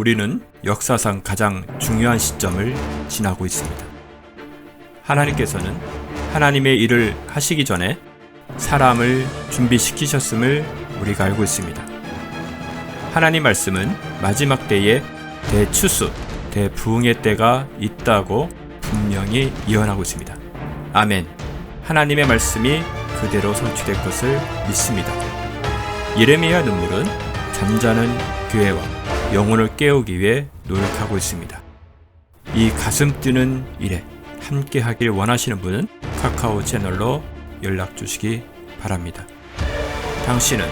우리는 역사상 가장 중요한 시점을 지나고 있습니다. 하나님께서는 하나님의 일을 하시기 전에 사람을 준비시키셨음을 우리가 알고 있습니다. 하나님 말씀은 마지막 때에 대추수, 대부흥의 때가 있다고 분명히 예언하고 있습니다. 아멘. 하나님의 말씀이 그대로 성취될 것을 믿습니다. 예레미야 눈물은 잠자는 교회와 영혼을 깨우기 위해 노력하고 있습니다. 이 가슴 뛰는 일에 함께 하길 원하시는 분은 카카오 채널로 연락 주시기 바랍니다. 당신은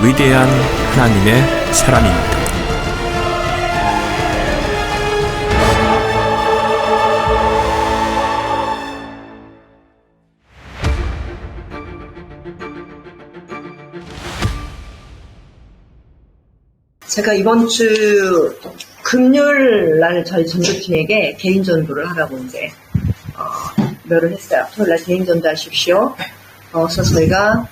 위대한 하나님의 사람입니다. 제가 이번 주 금요일 날 저희 전도팀에게 개인 전도를 하라고 이제 멸을 했어요. 토요일 날 개인 전도 하십시오. 그래서 저희가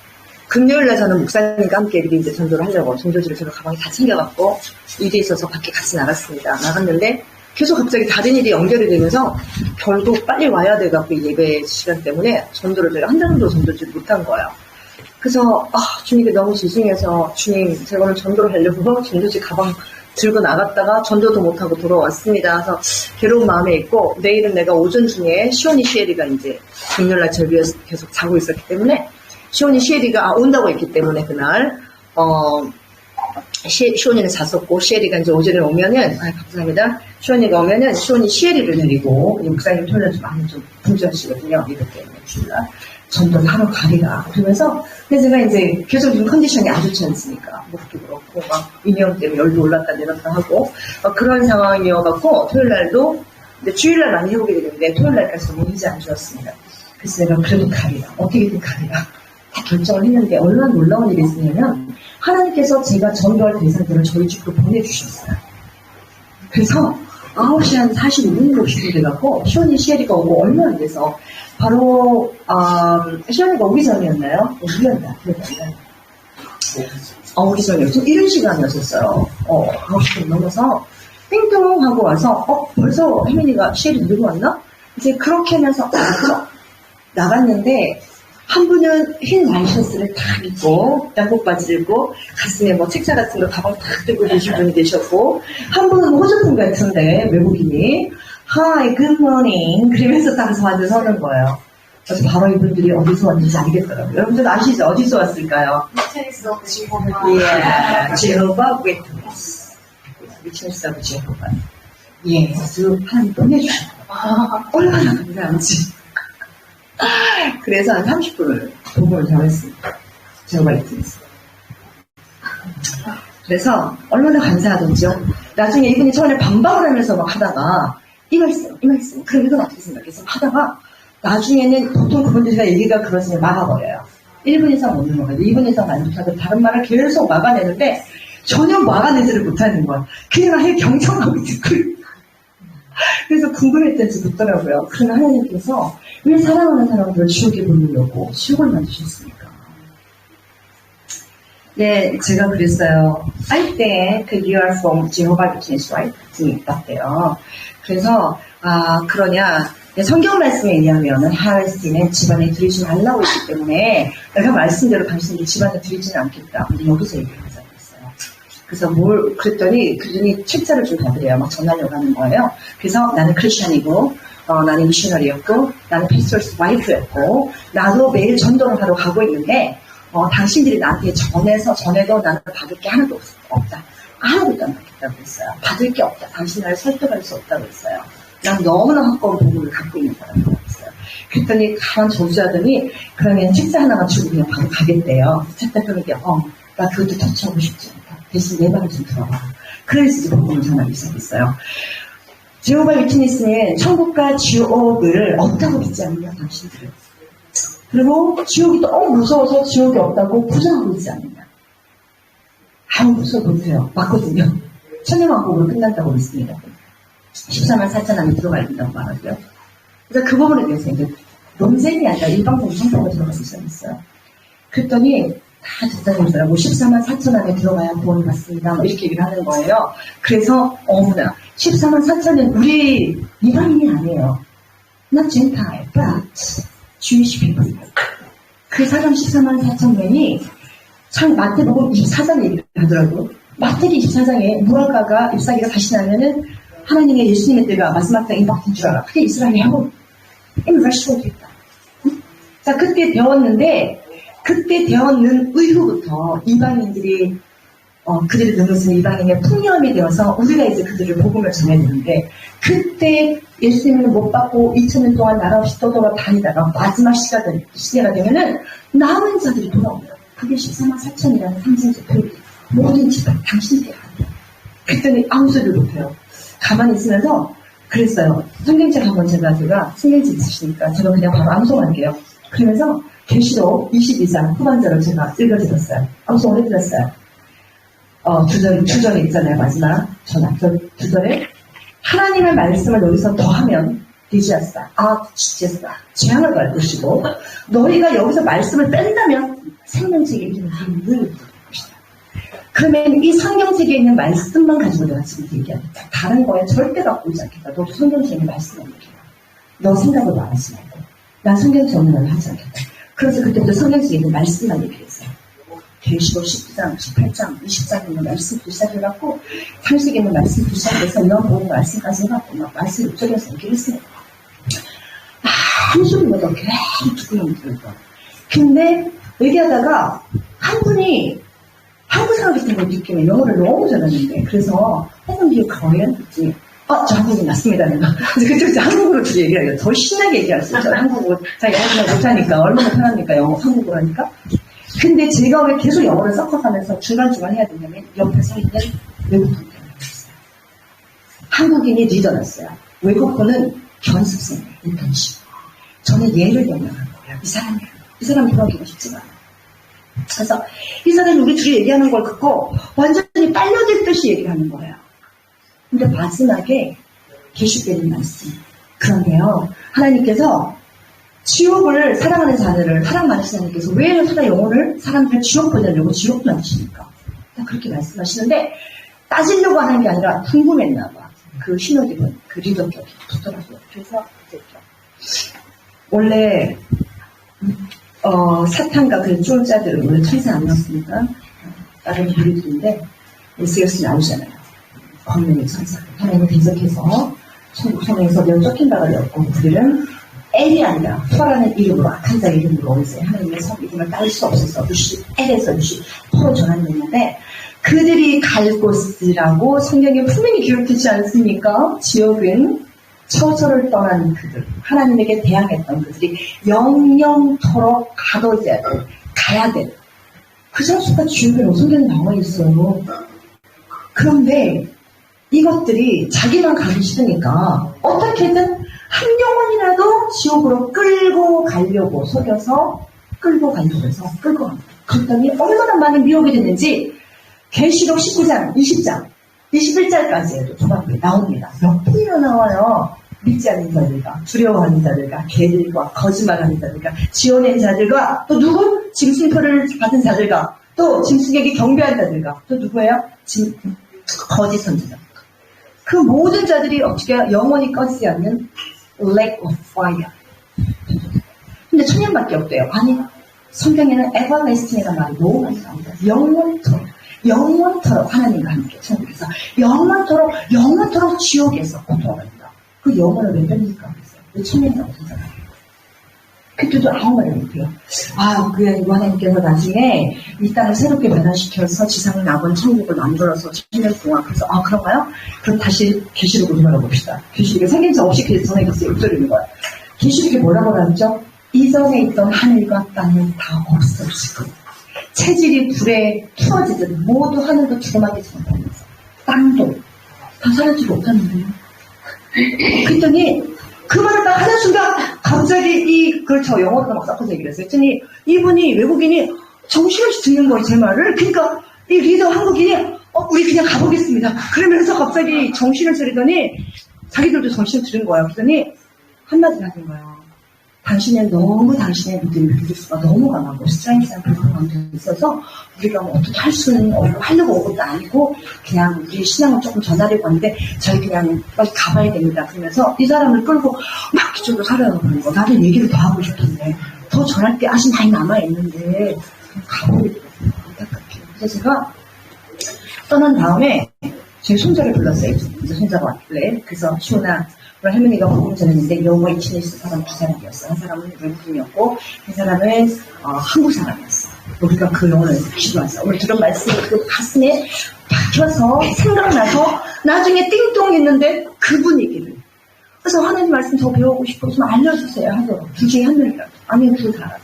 금요일 날 저는 목사님과 함께 미리 이제 전도를 하려고 전도지를 제가 가방에 다 챙겨갖고 일이 있어서 밖에 같이 나갔습니다. 나갔는데 계속 갑자기 다른 일이 연결이 되면서 결국 빨리 와야 돼갖고 예배 시간 때문에 전도를 제가 한 장도 전도지를 못한 거예요. 그래서 주님께 너무 죄송해서 주님 제가 오늘 전도를 하려고 전도지 가방 들고 나갔다가 전도도 못하고 돌아왔습니다. 그래서 괴로운 마음에 있고 내일은 내가 오전 중에 시온이 시에리가 이제 금요일날 절비에서 계속 자고 있었기 때문에 시온이 시에리가 온다고 했기 때문에 그날 시온이는 잤었고 시에리가 이제 오전에 오면은 감사합니다. 시온이가 오면은 시온이 시에리를 데리고 목사님 토요일날 좀 많이 좀 분주하시거든요. 이렇게 주일날 전도를 하러 가리라. 그러면서 근데 제가 이제 계속 좀 컨디션이 안 좋지 않습니까? 목도 그렇고 막 위험 때문에 열도 올랐다 내렸다 하고 그런 상황이어갖고 토요일날도 근데 주일날 많이 해보게 되는데 토요일날까지 너무 의지 안 좋았습니다. 그래서 내가 그래도 가리라. 어떻게든 가리라. 다 결정을 했는데 얼마나 놀라운 일이 있으냐면 하나님께서 제가 전도할 대상들을 저희 집으로 보내주셨어요. 그래서 9시 한 45분 정도 돼갖고 시온이 시에리가 오고 얼마 안 돼서 바로 시온이가 오기 전이었나요? 오기였나? 오기 전이었죠. 이른 시간이었었어요. 9시 좀 넘어서 띵동 하고 와서 벌써 혜민이가 시에리 누구 왔나? 이제 그렇게 하면서 나갔는데 한 분은 흰 와이셔츠를 딱 입고 양복 바지를 입고 가슴에 뭐 책자 같은 거 가방 딱 들고 계신 분이 계셨고 한 분은 호주분 같은데 외국인이 Hi, good morning 그러면서 따라서 완전 서는 거예요. 그래서 바로 이분들이 어디서 왔는지 알겠더라고요. 여러분들 아시죠? 어디서 왔을까요? 예, 제호바 위트니스. 위트니스하고 제호바. 예, 그래서 하나님 보내주셨어요. 얼마나 감사한지. 그래서 한 30분을 복음을 전했습니다. 제호바 위트니스. 그래서 얼마나 감사하던지요. 나중에 이분이 처음에 반박을 하면서 막 하다가 이 말씀, 그럼 이건 어떻게 생각해서 하다가 나중에는 보통 그분들이 얘기가 그러시면 막아버려요. 1분 이상 못 넘어가요. 2분 이상 만족하고 다른 말을 계속 막아내는데 전혀 막아내지를 못하는 거예요. 그냥 아예 경청하고 듣고 그래서 궁금했던지 묻더라고요. 그러나 하나님께서 왜 사랑하는 사람들을 지옥에 보내려고 지옥을 만드셨습니까? 네, 제가 그랬어요. 때 그 You are from Jehovah Witness, right? 맞대요. 그래서 그러냐 성경 말씀에 의하면 하나님은 집안에 들이지 말라고 했기 때문에 내가 말씀대로 당신이 집안에 들이지는 않겠다. 우리 여기서 얘기하자 그랬어요. 그래서 그랬더니 그분이 책자를 좀 받으래요. 막 전하려고 하는 거예요. 그래서 나는 크리스천이고 나는 미셔너리였고 나는 패스터스 와이프였고 나도 매일 전도를 하러 가고 있는데 당신들이 나한테 전해도 나는 받을 게 하나도 없다. 아무것도 안 받겠다고 했어요. 받을 게 없다. 당신 나를 설득할 수 없다고 했어요. 난 너무나 확고한 복음을 갖고 있는 사람이라고 했어요. 그랬더니 가만 저주하더니 그러면 책자 하나만 주고 그냥 바로 가겠대요. 책자 그러게 나 그것도 터치하고 싶지 않다. 대신 내 말을 좀 들어봐. 그래서 이제 복음을 전하기 시작했어요. 제호바 위트니스는 천국과 지옥을 없다고 믿지 않느냐 당신들은. 그리고 지옥이 너무 무서워서 지옥이 없다고 부정하고 있지 않느냐. 아무 무서워 보세요. 맞거든요. 천년왕국으로 끝난다고 믿습니다. 14만 4천 안에 들어가야 된다고 말하고요. 그래서 그 부분에 대해서 이제 논쟁이 아니라 일방적인 성경을 들어가서 시작했어요. 그랬더니 다 듣다니더라고. 14만 4천 안에 들어가야 구원 받습니다. 뭐 이렇게 얘기를 하는 거예요. 그래서 어머나 14만 4천은 우리 이방인이 아니에요. Not Gentile, but Jewish people. 그 사람 14만 4천 명이 참 마태복음 24장 얘기를 하더라고. 마태기 24장에 무화과가 잎사귀가 다시 나면은 하나님의 예수님의 때가 마지막 때 임박한 줄 알아. 그게 이스라엘이 하고 인버시로 됐다. 자, 그때 배웠는데 그때 배웠는 이후부터 이방인들이 그들의 능력은 이방인의 풍요함이 되어서 우리가 이제 그들을 복음을 전해야 되는데 그때 예수님을 못 받고 2000년 동안 나라 없이 떠돌아 다니다가 마지막 시대가 되면은 남은 자들이 돌아옵니다. 그게 14만 4천이라는 상징적 표현이 모든 집안 당신께 합니다. 그랬더니 아무 소리를 못해요. 가만히 있으면서 그랬어요. 성경책 한번 제가 성경책 있으시니까 제가 그냥 바로 암송할게요. 그러면서 계시록 22장 후반절을 제가 읽어드렸어요. 암송을 해드렸어요. 두 절에 있잖아요. 마지막 두 절에 하나님의 말씀을 여기서 더하면 디지아스다. 지지아스다. 재앙을 받을 것이고 너희가 여기서 말씀을 뺀다면 생명책에 있는 힘을 것이다. 그러면 이 성경책에 있는 말씀만 가지고 내가 지금 얘기하겠다. 다른 거에 절대 갖고 오지 않겠다. 너도 성경책에 있는 말씀을 얘기해라. 너 생각을 말하지 말고 난 성경책 없는 걸 하지 않겠다. 그래서 그때부터 성경책에 있는 말씀만 얘기했어요. 계시록 19장, 18장, 20장에 있는 말씀부터 시작해갖고 상식에 있는 말씀부터 시작해서 요한복음 말씀까지 해갖고 막 말씀을 읊조려서 얘기를 했습니다. 한 소리마다 계속 듣고 있더라고요. 근데 얘기하다가 한 분이 한국 사람 같은 걸 느끼면 영어를 너무 잘하는데 그래서 한국이 거예요? 그랬더니 저 한국인 맞습니다. 그래서 그때 한국어로 둘이 얘기해요. 더 신나게 얘기할 수 있죠. 한국어 자기 영어 못하니까 얼마나 편합니까? 영어 한국어로 하니까. 근데 제가 왜 계속 영어를 섞어가면서 중간중간 해야 되냐면 옆에 서 있는 외국 분들이 있어요. 한국인이 리더였어요. 외국 분은 견습생이에요. 인턴십. 저는 얘를 영향한 거예요. 이 사람이 돌아오기가 쉽지가 않아요. 그래서 이 사람이 우리 둘이 얘기하는 걸 듣고 완전히 빨려들듯이 얘기를 하는 거예요. 근데 마지막에 계시되는 말씀. 그런데요, 하나님께서 지옥을 사랑하는 자들을 사랑 많으신 하나님께서 왜 사람 영혼을 사람들 지옥 보내려고 지옥도 만드십니까? 그렇게 말씀하시는데 따지려고 하는 게 아니라 궁금했나 봐. 그 신호기분, 그 리더격이 붙더라고요. 그래서 원래 사탄과 그 쫄자들은 원래 천사 아니었습니까? 다른 무리들인데 에스겔서 나오잖아요. 광명의 천사. 하나님을 대적해서 천국성에서 쫓긴다고 하였고 그들은 엘이 아니라 터라는 이름으로 악한 자의 이름으로 이제 하나님의 성 이름을 따를 수 없어서 엘에서 터로 전환됐는데 그들이 갈 곳이라고 성경에 분명히 기록되지 않습니까? 지옥은 처소를 떠난 그들, 하나님에게 대항했던 그들이 영영토록 가야 돼. 그 장소가 지옥에 성경에 나와 있어요. 그런데 이것들이 자기만 가기 싫으니까 어떻게든 한 영혼이라도 지옥으로 끌고 가려고 속여서 끌고 가려고 끌고 갑니다. 그랬더니 얼마나 많은 미혹이 됐는지 계시록 19장, 20장, 21장까지에도 조각이 나옵니다. 몇 분이나 나와요. 믿지 않는 자들과 두려워하는 자들과 개들과 거짓말하는 자들과 지어낸 자들과 또 누구? 짐승표를 받은 자들과 또 짐승에게 경배한 자들과 또 누구예요? 거짓 선지자. 그 모든 자들이 어떻게 영원히 꺼지지 않는 lake of fire. 근데 천년밖에 없대요. 아니, 성경에는 everlasting이라는 말이 너무 많이 나옵니다. 영원토록 하나님과 함께 천국에서 영원토록 지옥에서 고통합니다. 그 영원을 왜 뺍니까? 그랬어요. 왜 천년이라고 생각해요? 그때도 아무 말이 못해요. 그게 하나님께서 나중에 이 땅을 새롭게 변화시켜서 지상의 낙원 천국을 만들어서 천년 동안 그래서 그런가요? 그럼 다시 계시록으로 돌아가 봅시다. 계시록에 생긴자 없이 전에 있어요. 읊조리는 거예요. 계시록에 뭐라고 하죠? 이전에 있던 하늘과 땅은 다 없어질 겁니다. 체질이 불에 투어지듯 모두 하늘도 주름하게 전하면서 땅도 다 사라지지 못하는데요. 그랬더니 그 말을 딱 하는 순간 갑자기 저 영어로 막 섞어서 얘기를 했어요. 그랬더니 이분이 외국인이 정신없이 듣는 거예요. 제 말을. 그러니까 이 리더 한국인이 우리 그냥 가보겠습니다. 그러면서 갑자기 정신을 차리더니 자기들도 정신을 들은 거예요. 그랬더니 한마디 하는 거예요. 당신의 믿음이 그리스도가 너무 강하고 스트레인스한 그런 마음도 있어서 우리가 뭐 어떻게 할 수는 없고 하려고 온 것도 아니고 그냥 우리 신앙을 조금 전하려고 하는데 저희 그냥 빨리 가봐야 됩니다. 그러면서 이 사람을 끌고 막 기적으로 살아가는 거. 나는 얘기를 더 하고 싶은데 더 전할 게 아직 많이 남아있는데 가버리더라고요. 안타깝게. 그래서 제가 떠난 다음에 제 손자를 불렀어요. 이제 손자가 왔길래. 그래서 시온아 우리 할머니가 복음 전했는데 영어가 이친에 있는 사람 두 사람이었어. 한 사람은 외국인이었고 한 사람은 한국 사람이었어. 우리가 그 영어를 기도했어. 오늘 들은 말씀이 그 가슴에 박혀서 생각나서 나중에 띵동 했는데 그분 얘기를. 그래서 하나님 말씀 더 배우고 싶어 좀 알려주세요 하더라고. 둘 중에 한 명이라도. 아니면 둘 다라도.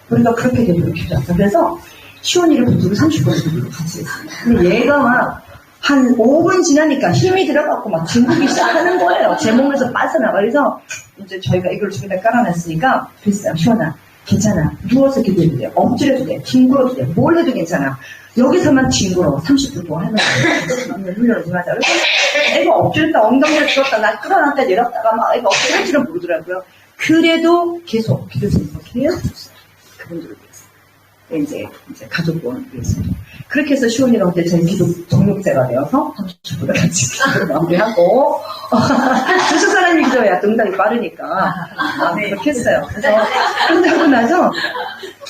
우리가 그렇게 되도록 기도했어. 그래서 시온이를 붙들고 30분 정도 같이 했습니다. 근데 얘가 막 한 5분 지나니까 힘이 들어갖고 막 뒹굴기 시작하는 거예요. 제 몸에서 빠져나가. 그래서 이제 저희가 이걸 주변에 깔아놨으니까 글쎄요, 시원아, 괜찮아. 누워서 기도해도 돼. 엎드려도 돼. 뒹굴어도 돼. 뭘 해도 괜찮아. 여기서만 뒹굴어. 30분 동안 하는 거예요. 훈련을 좀 하자. 애가 엎드렸다, 엉덩이를 들었다, 나 끌어놨다, 내렸다가 막 애가 엎드릴 줄은 모르더라고요. 그래도 계속 기도해서 계속 줬어요. 그분들을 위해서. 이제 가족을 위해서. 그렇게 해서 시온이랑 때 저희 기도 동력자가 되어서 30분을 같이 기도를 마무리하고 주식 사람이 기도해야 응답이 빠르니까 그렇게 했어요. 그래서 끝나고 나서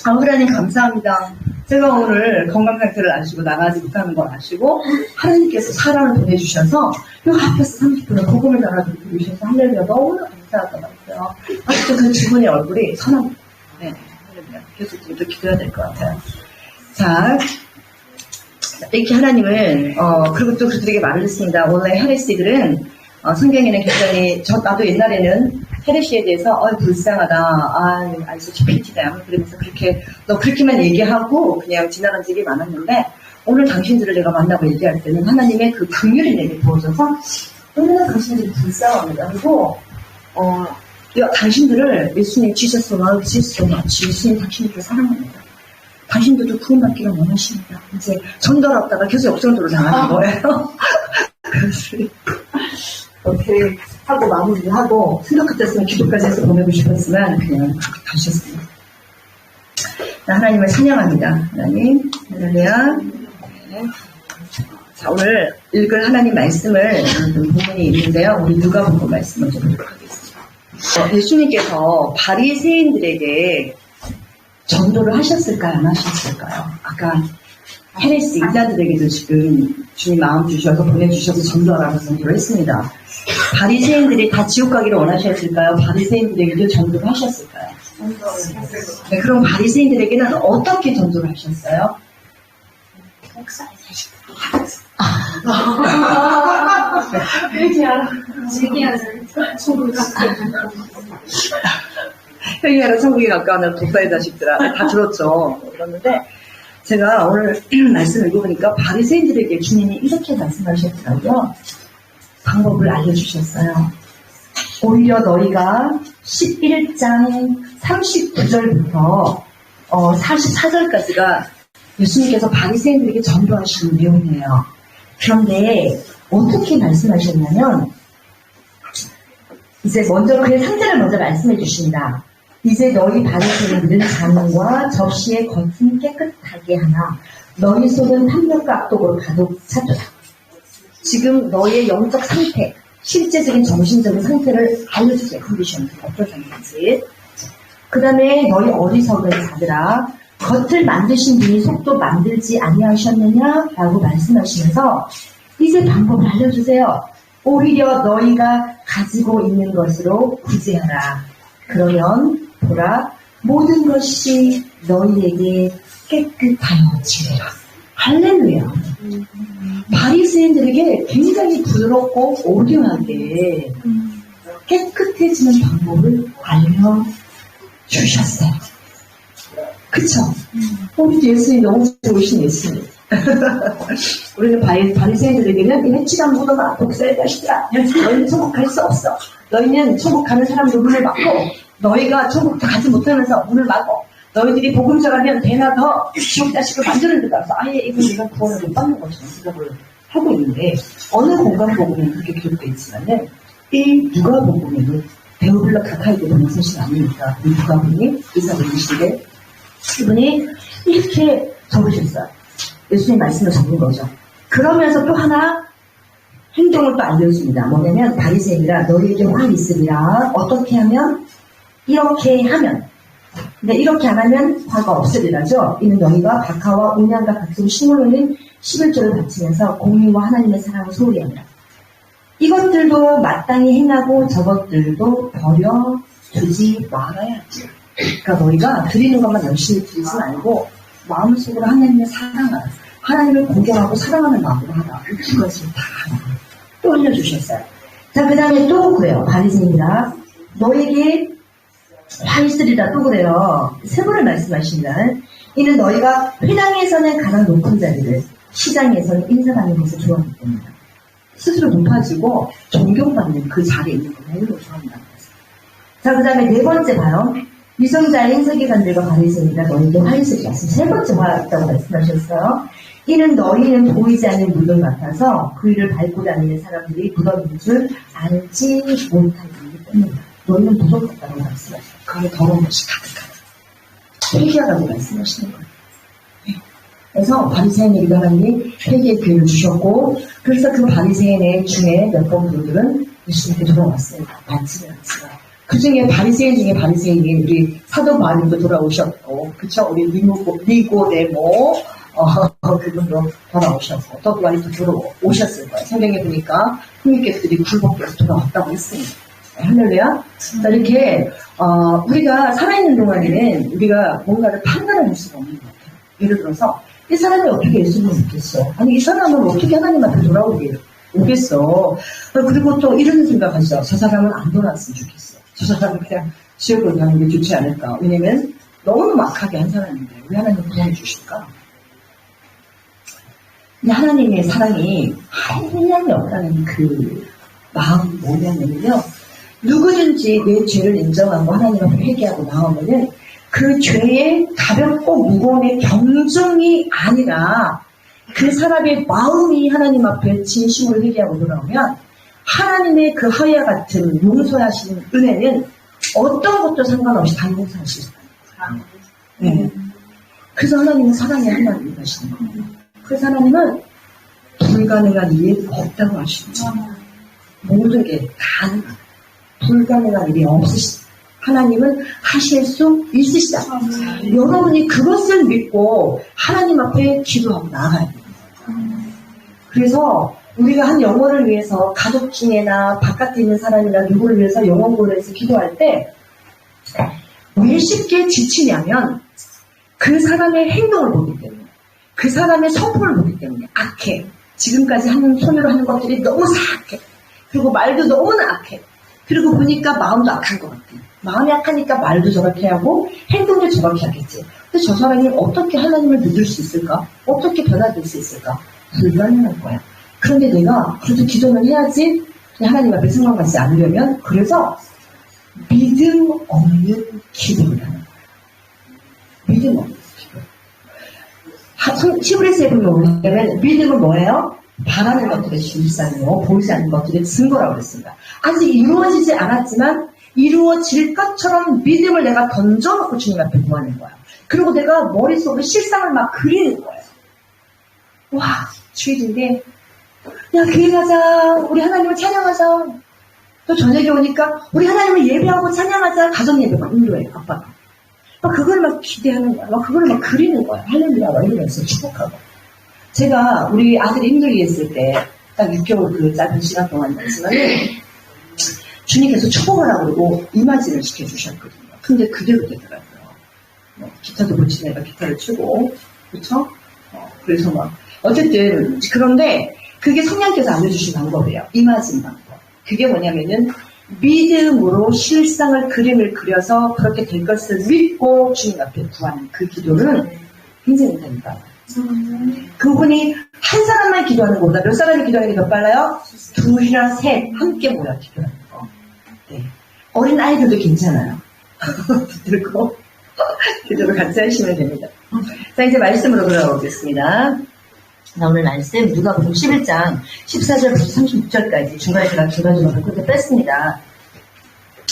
하나님 감사합니다. 제가 오늘 건강 상태를 아시고 나가지 못하는 걸 아시고 하나님께서 사람을 보내주셔서 요 앞에서 30분을 복음을 전하고 주셔서 할렐루야 너무나 감사하더라고요. 아직도 그 주분의 얼굴이 선합니다. 네, 할렐루야. 계속 좀 기도해야 될 것 같아요. 자, 이렇게 하나님은 그리고 또 그들에게 말을 했습니다. 원래 헤레시들은 성경에는 굉장히 나도 옛날에는 헤레시에 대해서 불쌍하다, 아이소 피티다 그러면서 너 그렇게만 얘기하고 그냥 지나간 적이 많았는데 오늘 당신들을 내가 만나고 얘기할 때는 하나님의 그 긍휼이 내게 부어져서 얼마나 당신들이 불쌍합니다. 그리고 당신들을 예수님 Jesus love Jesus so much. 예수님 당신들을 사랑합니다. 당신들도 구원받기를 원하십니다. 이제 전달하다가 계속 역전도로 당하는 거예요. 그래서 어떻게 하고 마무리를 하고 생각 같았으면 기도까지 해서 보내고 싶었지만 그냥 그렇게 가셨습니다. 하나님을 찬양합니다. 하나님, 할렐루야. 네. 자, 오늘 읽을 하나님 말씀을 부분이 있는데요. 우리 누가복음 말씀을 좀 보도록 하겠습니다. 예수님께서 바리새인들에게 전도를 하셨을까요? 안 하셨을까요? 아까 헤레스 이자들에게도 지금 주님 마음 주셔서 보내주셔서 전도하라고 전도를 했습니다. 바리새인들이 다 지옥 가기를 원하셨을까요? 바리새인들에게도 전도를 하셨을까요? 네, 그럼 바리새인들에게는 어떻게 전도를 하셨어요? 목사의 자식들. 이렇게 알아. 즐기하는 천국을 가까이. 회의하러 천국에 가까운 독사의 자식들아 다 들었죠. 그랬는데 제가 오늘 말씀을 읽어보니까 바리새인들에게 주님이 이렇게 말씀하셨더라고요. 방법을 알려주셨어요. 오히려 너희가 11장 39절부터 44절까지가 예수님께서 바리새인들에게 전도하시는 내용이에요. 그런데 어떻게 말씀하셨냐면 이제 먼저 그의 상태를 먼저 말씀해 주십니다. 이제 너희 바리새인들은 잔과 접시의 겉은 깨끗하게 하나 너희 속은 탐욕과 악독으로 가득 차도다. 지금 너희의 영적 상태, 실제적인 정신적인 상태를 알려주세요. 컨디션 어떤 상태인지. 그 다음에 너희 어리석은 자들아 겉을 만드신 분이 속도 만들지 아니하셨느냐? 라고 말씀하시면서 이제 방법을 알려주세요. 오히려 너희가 가지고 있는 것으로 구제하라. 그러면 보라 모든 것이 너희에게 깨끗하여지리라. 할렐루야. 바리새인들에게 굉장히 부드럽고 오묘하게 깨끗해지는 방법을 알려주셨어요. 그쵸? 우리 예수님 너무 좋으신 예수님. 우리는 바리새인들에게는 이 해치가 묻어가 독사의 자식들아 너희는 천국 갈 수 없어. 너희는 천국 가는 사람들 문을 막고 너희가 천국 가지 못하면서 문을 막고 너희들이 복음 전하면 배나 더 지옥 자식을 만드는 데다 가서 아예 이건 내가 구원을 못 받는 것처럼 생각을 하고 있는데 어느 공간 복음에 그렇게 기록되어 있지만은 이 누가복음에는 베오블라 가까이도 보는 사실 아닙니까? 누가복음 이사복 20에 이분이 이렇게 적으셨어요. 예수님 말씀을 적은 거죠. 그러면서 또 하나 행동을 또 알려줍니다. 뭐냐면 바리새인이라 너희에게 화 있으리라. 어떻게 하면? 이렇게 하면. 근데 이렇게 안 하면 화가 없으리라죠. 이는 너희가 박하와 음양과 각종 식물로는 11조를 바치면서 공의와 하나님의 사랑을 소홀히 합니다. 이것들도 마땅히 행하고 저것들도 버려두지 말아야지. 그러니까 너희가 드리는 것만 열심히 드리지 말고 마음속으로 하나님의 사랑하라. 하나님을 공경하고 사랑하는 마음으로 하라. 그것을 다 또 알려주셨어요. 자, 그 다음에 또 그래요. 바리새인이라 너에게 화 있으리라 또 그래요. 세 번을 말씀하십니다. 이는 너희가 회당에서는 가장 높은 자리를 시장에서는 인사받는 것을 좋아하기 때문이다. 스스로 높아지고 존경받는 그 자리에 있는 것을 행위로 좋아한다는 거죠. 자, 그 다음에 네 번째 봐요. 위선자인 세계관들과 바리새인이라 너희도 화 있으리라. 세 번째 화 있다고 말씀하셨어요. 이는 너희는 보이지 않는 무덤 같아서 그 위를 밟고 다니는 사람들이 무덤인 줄 알지 못하기 때문이다. 너희는 무덤 같다고 말씀하셨어요. 그 안에 더러운 것이 가득하다. 회개하라고 말씀하시는 거예요. 그래서 바리새인에게 하나님이 회개의 기회를 주셨고, 그래서 그 바리새인 중에 몇 번 그들은 예수님께 돌아왔습니다. 많지는 않지만. 그 중에 바리새인 중에 바리새인이 우리 사도 바울도 돌아오셨고, 그쵸? 우리 니고데모, 그분도 돌아오셨고, 또 그 안에 또 돌아오셨을 거예요. 성경에 보니까 형님께서들이 굴복해서 돌아왔다고 했습니다. 할렐루야. 이렇게, 우리가 살아있는 동안에는 우리가 뭔가를 판단할 수가 없는 것 같아요. 예를 들어서, 이 사람이 어떻게 예수님을 믿겠어? 아니, 이 사람은 어떻게 하나님 앞에 돌아오겠어? 그리고 또 이런 생각하죠. 저 사람은 안 돌아왔으면 좋겠어. 저 사람은 그냥 지옥으로 가는 게 좋지 않을까? 왜냐면 너무 막하게 한 사람인데 왜 하나님 구원해 주실까? 근데 하나님의 사랑이 한량이 없다는 그 마음이 뭐냐면요. 누구든지 내 죄를 인정하고 하나님 앞에 회개하고 나오면은 그 죄의 가볍고 무거움의 경중이 아니라 그 사람의 마음이 하나님 앞에 진심으로 회개하고 돌아오면 하나님의 그 하야 같은 용서하시는 은혜는 어떤 것도 상관없이 다 용서하실 수 있어요. 네. 그래서 하나님은 사랑의 하나님이 하시는 거예요. 그래서 하나님은 불가능한 일이 없다고 하시는 거예요. 모든 게 가능한 불가능한 일이 없으시다. 하나님은 하실 수 있으시다. 여러분이 그것을 믿고 하나님 앞에 기도하고 나아가야 됩니다. 그래서 우리가 한 영혼을 위해서 가족 중에나 바깥에 있는 사람이나 누구를 위해서 영혼을 위해서 기도할 때 왜 쉽게 지치냐면 그 사람의 행동을 보기 때문에 그 사람의 성품을 보기 때문에 악해. 지금까지 하는 손으로 하는 것들이 너무 사악해. 그리고 말도 너무나 악해. 그리고 보니까 마음도 악한 것 같아. 마음이 악하니까 말도 저렇게 하고 행동도 저렇게 하겠지. 근데 저 사람이 어떻게 하나님을 믿을 수 있을까? 어떻게 변화될 수 있을까? 불가능한 거야. 그런데 내가 그래도 기도는 해야지 하나님 앞에 상관받지 않으려면 그래서 믿음 없는 기도를 하는 거야. 믿음 없는 기도. 히브리서에 보면 믿음은 뭐예요? 바라는 것들의 실상이요 보이지 않는 것들의 증거라고 했습니다. 아직 이루어지지 않았지만 이루어질 것처럼 믿음을 내가 던져놓고 주님 앞에 구하는 거야. 그리고 내가 머릿속에 실상을 막 그리는 거예요. 와, 주일인데 야, 교회 가자. 우리 하나님을 찬양하자. 또 저녁에 오니까 우리 하나님을 예배하고 찬양하자. 가정 예배 막 인도해, 아빠가. 막 그걸 막 기대하는 거야. 막 그걸 막 그리는 거야. 할렐루야. 막 이러면서 축복하고. 제가 우리 아들이 힘들게 했을 때, 딱 6개월 그 짧은 시간 동안이었지만, 주님께서 축복하라고 그러고 이마진을 시켜주셨거든요. 근데 그대로 되더라고요. 기타도 못 치니까 기타를 치고, 그쵸? 그래서 막, 어쨌든, 그런데, 그게 성령께서 알려주신 방법이에요. 이마진 방법. 그게 뭐냐면은 믿음으로 실상을 그림을 그려서 그렇게 될 것을 믿고 주님 앞에 구하는 그 기도는 굉장히 됩니다. 그분이 한 사람만 기도하는 것보다 몇 사람이 기도하는 게 더 빨라요? 둘이나 셋 함께 모여 기도하는 거. 네. 어린 아이들도 괜찮아요. 들고 기도를 같이 하시면 됩니다. 자, 이제 말씀으로 돌아오겠습니다. 자, 오늘 말씀 누가복음 11장 14절부터 36절까지 중간에 제가 중간중간 끝에 뺐습니다.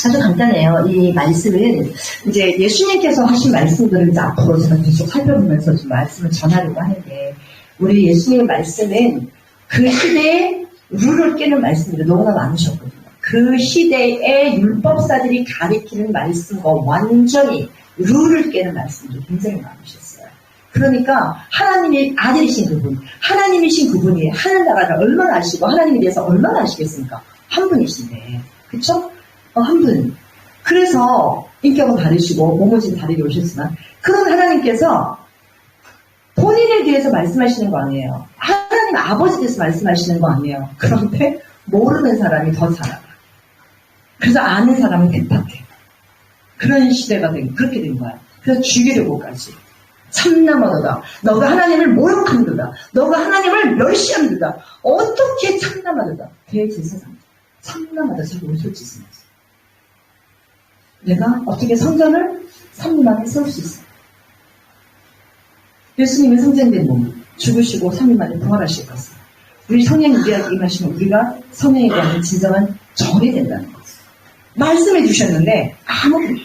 아주 간단해요. 이 말씀은 이제 예수님께서 하신 말씀들을 이제 앞으로 제가 계속 살펴보면서 좀 말씀을 전하려고 하는데, 우리 예수님의 말씀은 그 시대에 룰을 깨는 말씀들이 너무나 많으셨거든요. 그 시대의 율법사들이 가리키는 말씀과 완전히 룰을 깨는 말씀들이 굉장히 많으셨어요. 그러니까 하나님의 아들이신 그분, 하나님이신 그분이 하늘나라를 얼마나 아시고 하나님에 대해서 얼마나 아시겠습니까? 한 분이신데, 그쵸? 한 분. 그래서 인격은 다르시고 몸은 다르게 오셨지만, 그런 하나님께서 본인에 대해서 말씀하시는 거 아니에요. 하나님 아버지에 대해서 말씀하시는 거 아니에요. 그런데 모르는 사람이 더 살아가. 그래서 아는 사람은 대답해. 그런 시대가 그렇게 된 거야. 그래서 죽이려고까지. 참남하도다. 너가 하나님을 모욕한도다. 너가 하나님을 멸시한도다. 어떻게 참남하도다. 대제사장. 참남하다. 자기 옷을 찢으면서. 내가 어떻게 성전을 3일 만에 세울 수 있어. 예수님의 성전된 몸, 죽으시고 3일 만에 부활하실 것을. 우리 성령 우리에게 임하시면 우리가 성령에 대한 진정한 전이 된다는 것. 말씀해 주셨는데 아무도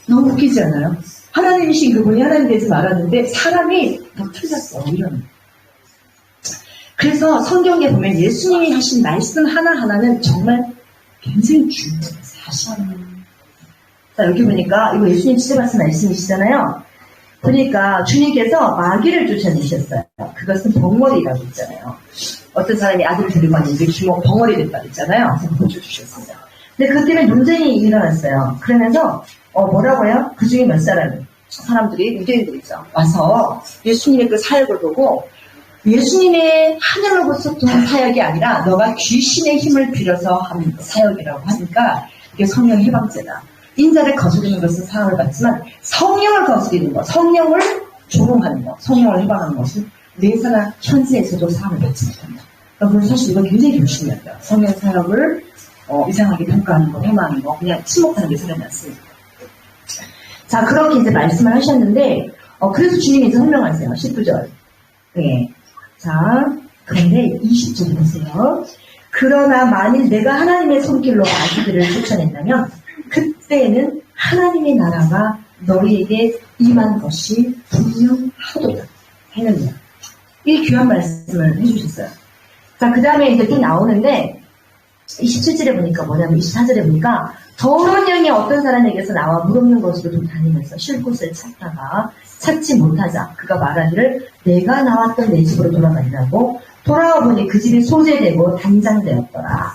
너무 웃기지 않아요? 하나님이신 그분이 하나님에 대해서 말하는데 사람이 더 틀렸어. 이런. 그래서 성경에 보면 예수님이 하신 말씀 하나하나는 정말 굉장히 중요해요. 사실. 자, 여기 보니까 이거 예수님 찢어봤은 말씀이시잖아요. 보니까 주님께서 마귀를 쫓아내셨어요. 그것은 벙어리라고 있잖아요. 어떤 사람이 아들 데리고 왔는데 귀모 벙어리 됐다고 있잖아요. 그래서 보여주셨어요. 근데 그것 때문에 논쟁이 일어났어요. 그러면서 뭐라고요? 그 중에 몇 사람들이 유대인들이죠. 와서 예수님의 그 사역을 보고 예수님의 하늘로부터 온 사역이 아니라 너가 귀신의 힘을 빌어서 하는 사역이라고 하니까 이게 성령 해방제다. 인자를 거스르는 것은 사함을 받지만 성령을 거스르는 것, 성령을 조롱하는 것, 성령을 해방하는 것은 내사나 현세에서도 사함을 받지 못한다. 그래서 사실 이건 굉장히 조심해야 성령 사역을 이상하게 평가하는 거, 해망하는 거, 그냥 침묵하는 게 사람이 않습니다. 자, 그렇게 이제 말씀을 하셨는데, 그래서 주님이 이제 설명하세요. 19절. 네. 자, 그런데 20절 보세요. 그러나 만일 내가 하나님의 손길로 아기들을 쫓아낸다면, 그때는 하나님의 나라가 너희에게 임한 것이 분명하도다. 했는데, 이 귀한 말씀을 해주셨어요. 자, 그 다음에 이제 또 나오는데, 27절에 보니까 뭐냐면 24절에 보니까 더러운 영이 어떤 사람에게서 나와 무없는 것으로 다니면서 쉴 곳을 찾다가 찾지 못하자 그가 말하기를 내가 나왔던 내 집으로 돌아가리라고 돌아와 보니 그 집이 소재되고 단장되었더라.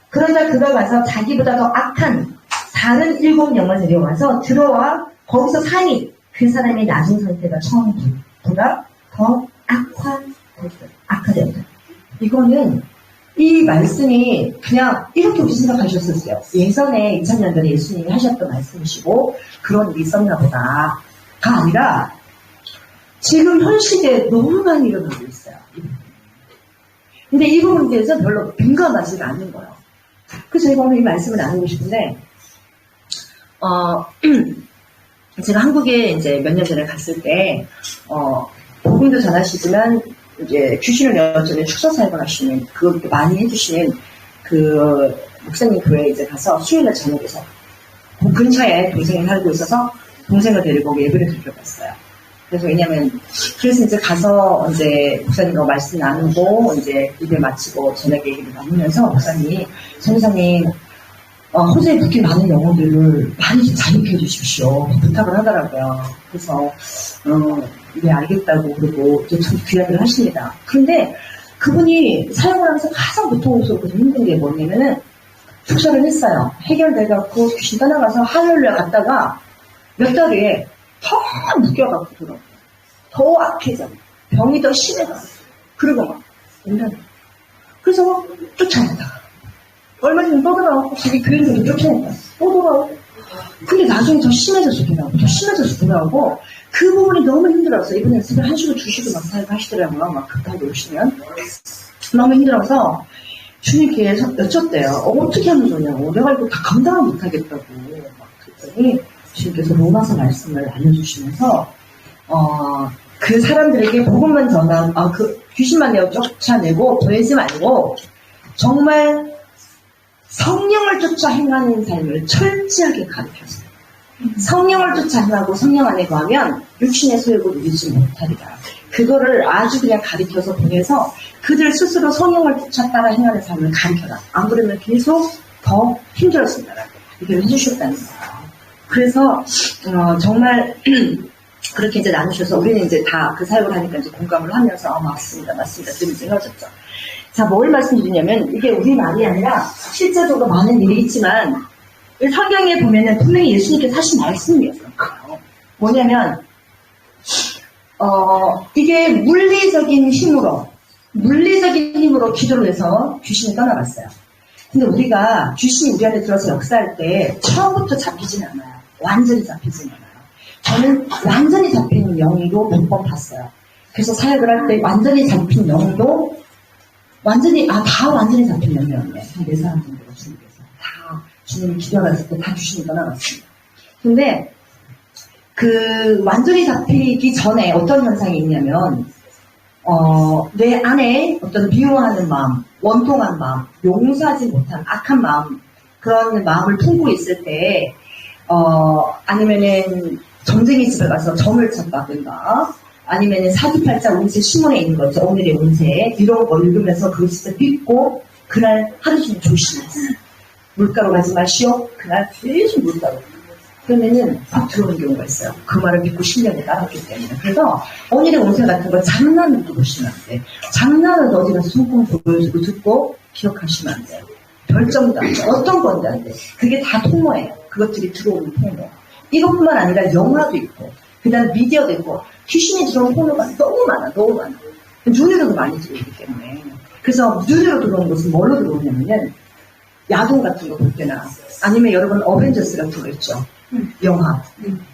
그러자 그가 가서 자기보다 더 악한 다른 7영을 데려와서 들어와 거기서 사니 그 사람의 낮은 상태가 처음보다 더 악화되었다. 이거는 이 말씀이 그냥 이렇게 우리 생각하셨었어요. 예전에 2000년 전에 예수님이 하셨던 말씀이시고 그런 일이 있었나 보다가 아니라 지금 현 시대에 너무 많이 일어나고 있어요. 근데 이 부분에 대해서 별로 민감하지가 않는 거예요. 그래서 제가 오늘 이 말씀을 나누고 싶은데 제가 한국에 이제 몇 년 전에 갔을 때 복음도 전하시지만 이제 귀신을 내어주는 축사 사역을 하시는 그걸 많이 해주시는 그 목사님 교회에 이제 가서 수요일날 저녁에서 그 근처에 동생이 살고 있어서 동생을 데리고 예배를 드리러 갔어요. 그래서 그래서 이제 가서 이제 목사님과 말씀 나누고 이제 예배 마치고 저녁에 얘기를 나누면서 목사님이 전사님 호주에 붙게 많은 영혼들을 많이 좀 자유케 해주십시오. 부탁을 하더라고요. 그래서, 네, 알겠다고, 그러고, 이제 참 귀하게 하십니다. 그런데 그분이 사역을 하면서 가장 고통스럽고 힘든 게 뭐냐면은, 축사를 했어요. 해결돼갖고 귀신 떠나가서 할렐루야 갔다가 몇 달 후에 더 묶여갖고 돌아오고, 더 악해져. 병이 더 심해져. 그리고 막, 온다는 거예요. 그래서 쫓아낸다. 얼마 전에 또 돌아오고, 자기 교회에서도 쫓아냈다. 또 돌아오고. 근데 나중에 더 심해져서 돌아오고, 더 심해져서 돌아오고, 그 부분이 너무 힘들었어. 이번에 새벽 1시고 2시도 막 사역하시더라고요. 막 급하게 오시면. 너무 힘들어서 주님께 여쭙대요. 어떻게 하면 좋냐고. 내가 이거 다 감당을 못하겠다고. 막 그랬더니 주님께서 로마서 말씀을 알려주시면서, 그 사람들에게 복음만 그 귀신만 내어 쫓아내고 보내지 말고, 정말 성령을 쫓아 행하는 삶을 철저하게 가르쳤어요. 성령을 쫓아 행하고 성령 안에 거하면 육신의 소욕을 누리지 못하리라. 그거를 아주 그냥 가르쳐서 보내서 그들 스스로 성령을 쫓아 따라 행하는 삶을 가르쳐라. 안 그러면 계속 더 힘들었습니다. 이걸 해주셨다는 거예요. 그래서 정말 그렇게 이제 나누셔서 우리는 이제 다 그 사역을 하니까 이제 공감을 하면서 맞습니다. 들으면서 헤어졌죠. 자, 뭘 말씀드리냐면 이게 우리 말이 아니라 실제적으로 많은 일이 있지만 성경에 보면은 분명히 예수님께서 하신 말씀이었어요. 뭐냐면 이게 물리적인 힘으로 기도를 해서 귀신이 떠나갔어요. 근데 우리가 귀신이 우리 안에 들어서 역사할 때 처음부터 잡히진 않아요. 완전히 잡히진 않아요. 저는 완전히 잡힌 영으로 몇 번 봤어요. 그래서 사역을 할 때 완전히 잡힌 영도 다 완전히 잡힌 영이었네. 한 4사람 정도가 주님께서 다 주님이 기도하셨을 때 다 귀신이 떠나갔습니다. 근데 그 완전히 잡히기 전에 어떤 현상이 있냐면 내 안에 어떤 미워하는 마음, 원통한 마음, 용서하지 못한 악한 마음, 그런 마음을 품고 있을 때 아니면은 점쟁이 집에 가서 점을 쳤다든가 아니면은 사주팔자 운세 신문에 있는 거죠. 오늘의 운세 이런 거 읽으면서 그거 진짜 믿고 그날 하루 종일 조심했어요. 물가로 가지 마시오. 그날 계속 물가로. 그러면은 팍 들어오는 경우가 있어요. 그 말을 믿고 10년을 따랐기 때문에. 그래서 오늘의 운세 같은 거 장난으로 보시면 안 돼. 장난은 어디 가서 손금 보여주고 듣고 기억하시면 안 돼요. 별점도 안 돼. 어떤 건데 안 돼. 그게 다 통로예요. 그것들이 들어오는 통로. 이것뿐만 아니라 영화도 있고 그 다음 미디어도 있고 귀신이 들어오는 통로가 너무 많아. 눈으로도 많이 들어오기 때문에. 그래서 눈으로 들어오는 것은 뭘로 들어오냐면은 야동 같은 거 볼 때나 아니면 여러분 어벤져스 같은 거 있죠. 영화.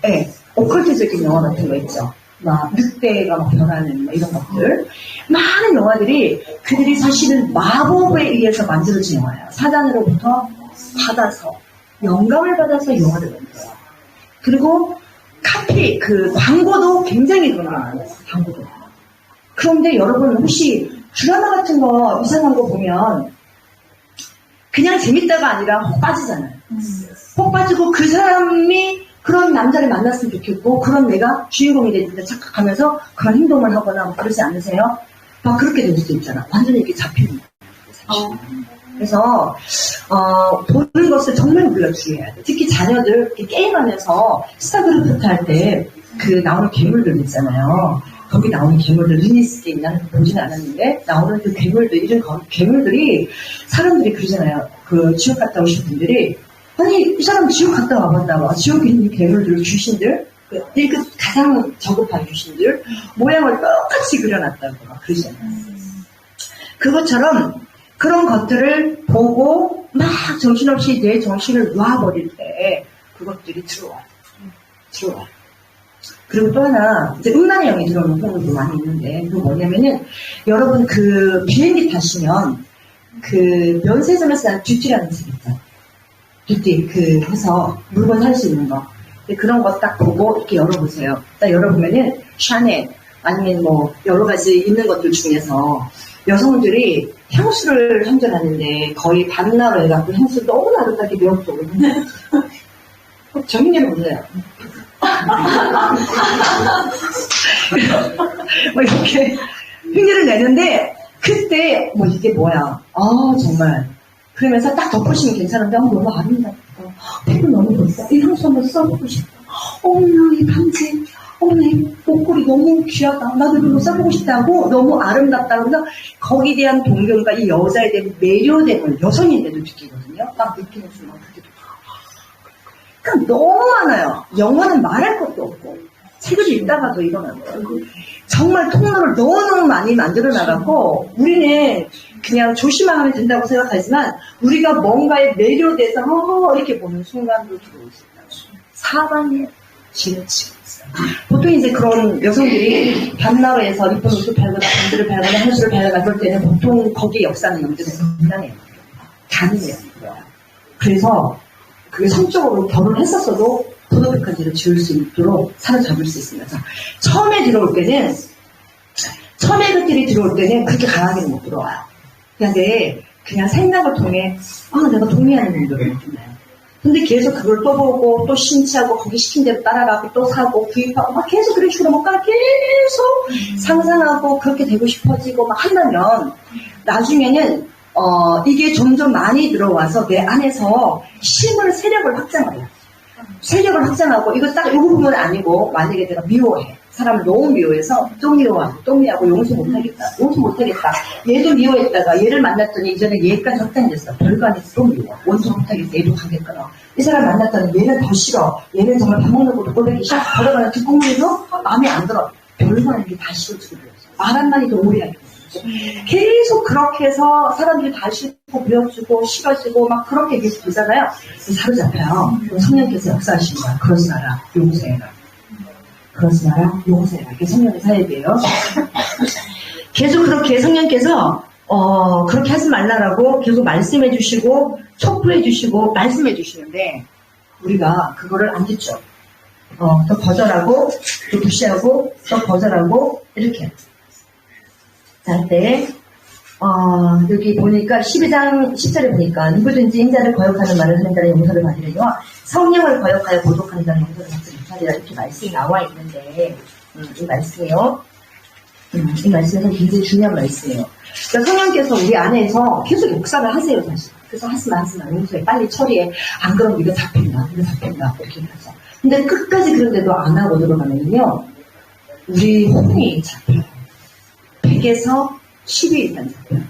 네. 오컬트적인 영화 같은 거 있죠. 막 늑대가 막 변하는 막 이런 것들. 많은 영화들이 그들이 사실은 마법에 의해서 만들어진 영화예요. 사단으로부터 받아서 영감을 받아서 영화를 만들어요. 그리고 그 광고도 굉장히 그런 거 많아요. 광고도. 그런데 여러분 혹시 드라마 같은 거 이상한 거 보면 그냥 재밌다가 아니라 혹 빠지잖아요. 혹 빠지고 그 사람이 그런 남자를 만났으면 좋겠고 그런 내가 주인공이 되는데 착각하면서 그런 행동을 하거나 뭐 그러지 않으세요? 막 그렇게 될 수도 있잖아. 완전히 이렇게 잡히는 거예요. 그래서 보는 것을 정말 우리가 주의해야 돼. 특히 자녀들 게임하면서 스타크래프트 할 때 그 나오는 괴물들 있잖아요. 거기 나오는 괴물들 리니스 게임 나는 보지는 않았는데 나오는 그 괴물들 이런 괴물들이 사람들이 그러잖아요. 그 지옥 갔다 오신 분들이 아니 이 사람 지옥 갔다 와봤나 봐. 지옥에 있는 괴물들 귀신들 그 가장 저급한 귀신들 모양을 똑같이 그려놨다고 막 그러잖아요. 그것처럼 그런 것들을 보고 막 정신없이 내 정신을 놔버릴 때 그것들이 들어와요. 그리고 또 하나 이제 음란의 영이 들어오는 경우도 많이 있는데 그거 뭐냐면은 여러분 그 비행기 타시면 그 면세점에서 나는 듀티라는 책 있죠. 듀티 그 해서 물건 살 수 있는 거. 근데 그런 거 딱 보고 이렇게 열어보세요. 딱 열어보면은 샤넬 아니면 뭐 여러 가지 있는 것들 중에서 여성들이 향수를 선전하는데 거의 반나로 해갖고 향수 너무 아름답게 매혹적으로 정인이를 몰라요. 뭐 이렇게 흉내를 내는데 그때 뭐 이게 뭐야 정말 그러면서 딱 덮으시면 괜찮은데 너무 아름답다 피부 너무 멋있어 이 향수 한번 써보고 싶다 어머나 이 반지 어머나 이 목걸이 너무 귀하다 나도 이거 써보고 싶다고 너무 아름답다 그래서 거기에 대한 동경과 이 여자에 대한 매료됨을 여성인데도 느끼거든요. 딱 느끼는 순간 그게 그러니까 너무 많아요. 영화는 말할 것도 없고 책을 읽다가도 일어나는 거예요. 정말 통로를 너무너무 많이 만들어 나가고 우리는 그냥 조심하면 된다고 생각하지만 우리가 뭔가에 매료돼서 이렇게 보는 순간도 들어올 수 있다고 사방에 지나치고 있어요. 보통 이제 그런 여성들이 밤나라에서 이쁜 옷을 팔거나 반지를 팔거나 향수를 팔거나 그럴 때는 보통 거기에 역사는 영들은 장난해요. 가능해요. 그래서 그게 성적으로 결혼했었어도 도덕백한 죄를 지을 수 있도록 사로잡을 수 있습니다. 자, 처음에 그것들이 들어올 때는 그렇게 강하게는 못 들어와요. 근데 그냥 생각을 통해 내가 동의하는 정도로 느끼나요. 근데 계속 그걸 또 보고 또 신치하고 거기 시킨 대로 따라가고 또 사고 구입하고 막 계속 그런 식으로 뭔가 계속 상상하고 그렇게 되고 싶어지고 막 한다면 나중에는 이게 점점 많이 들어와서 내 안에서 힘을 세력을 확장을 해요. 세력을 확장하고 이거 딱 이 부분은 아니고 만약에 내가 미워해. 사람을 너무 미워해서 또 미워하고 또 미워하고 용서 못하겠다. 얘도 미워했다가 얘를 만났더니 이제는 얘가 적당했어. 별거 아니고 또 미워. 원수 못하겠어. 얘도 가게 끊어. 이 사람 만났더니 얘는 더 싫어. 얘는 정말 밥 먹는 것도 꼴보기 싫어. 걸어가는 뒷공문에도 마음에 안 들어. 별거 아니게 다 싫어지고 그랬어. 말 한마디도 오래 하게 됐어. 계속 그렇게 해서 사람들이 다 싫고 미워지고 싫어지고 막 그렇게 계속 되잖아요. 사로잡혀요. 성령께서 역사하신 거야. 그러지 마라. 용서해라. 그러지 마라, 용서해라. 이게 성령의 사역이에요. 계속 그렇게 성령께서, 그렇게 하지 말라라고 계속 말씀해 주시고, 촉구해 주시고, 말씀해 주시는데, 우리가 그거를 안 듣죠. 또 거절하고, 또 무시하고, 또 거절하고, 이렇게. 자, 때, 여기 보니까 12장 10절에 보니까 누구든지 인자를 거역하는 말을 하는 자는 용서를 받으려니와 성령을 거역하여 고독하는 자는 용서를 받지 못하리라 이렇게 말씀이 나와 있는데 이 말씀이요. 이 말씀은 굉장히 중요한 말씀이에요. 그러니까 성령께서 우리 안에서 계속 역사를 하세요 사실. 그래서 하지마 용서해 빨리 처리해 안 그러면 이거 잡힌다 이렇게 하죠. 근데 끝까지 그런데도 안 하고 들어가면요 우리 혼이 잡혀요. 100에서 10이 일단 잡혀요.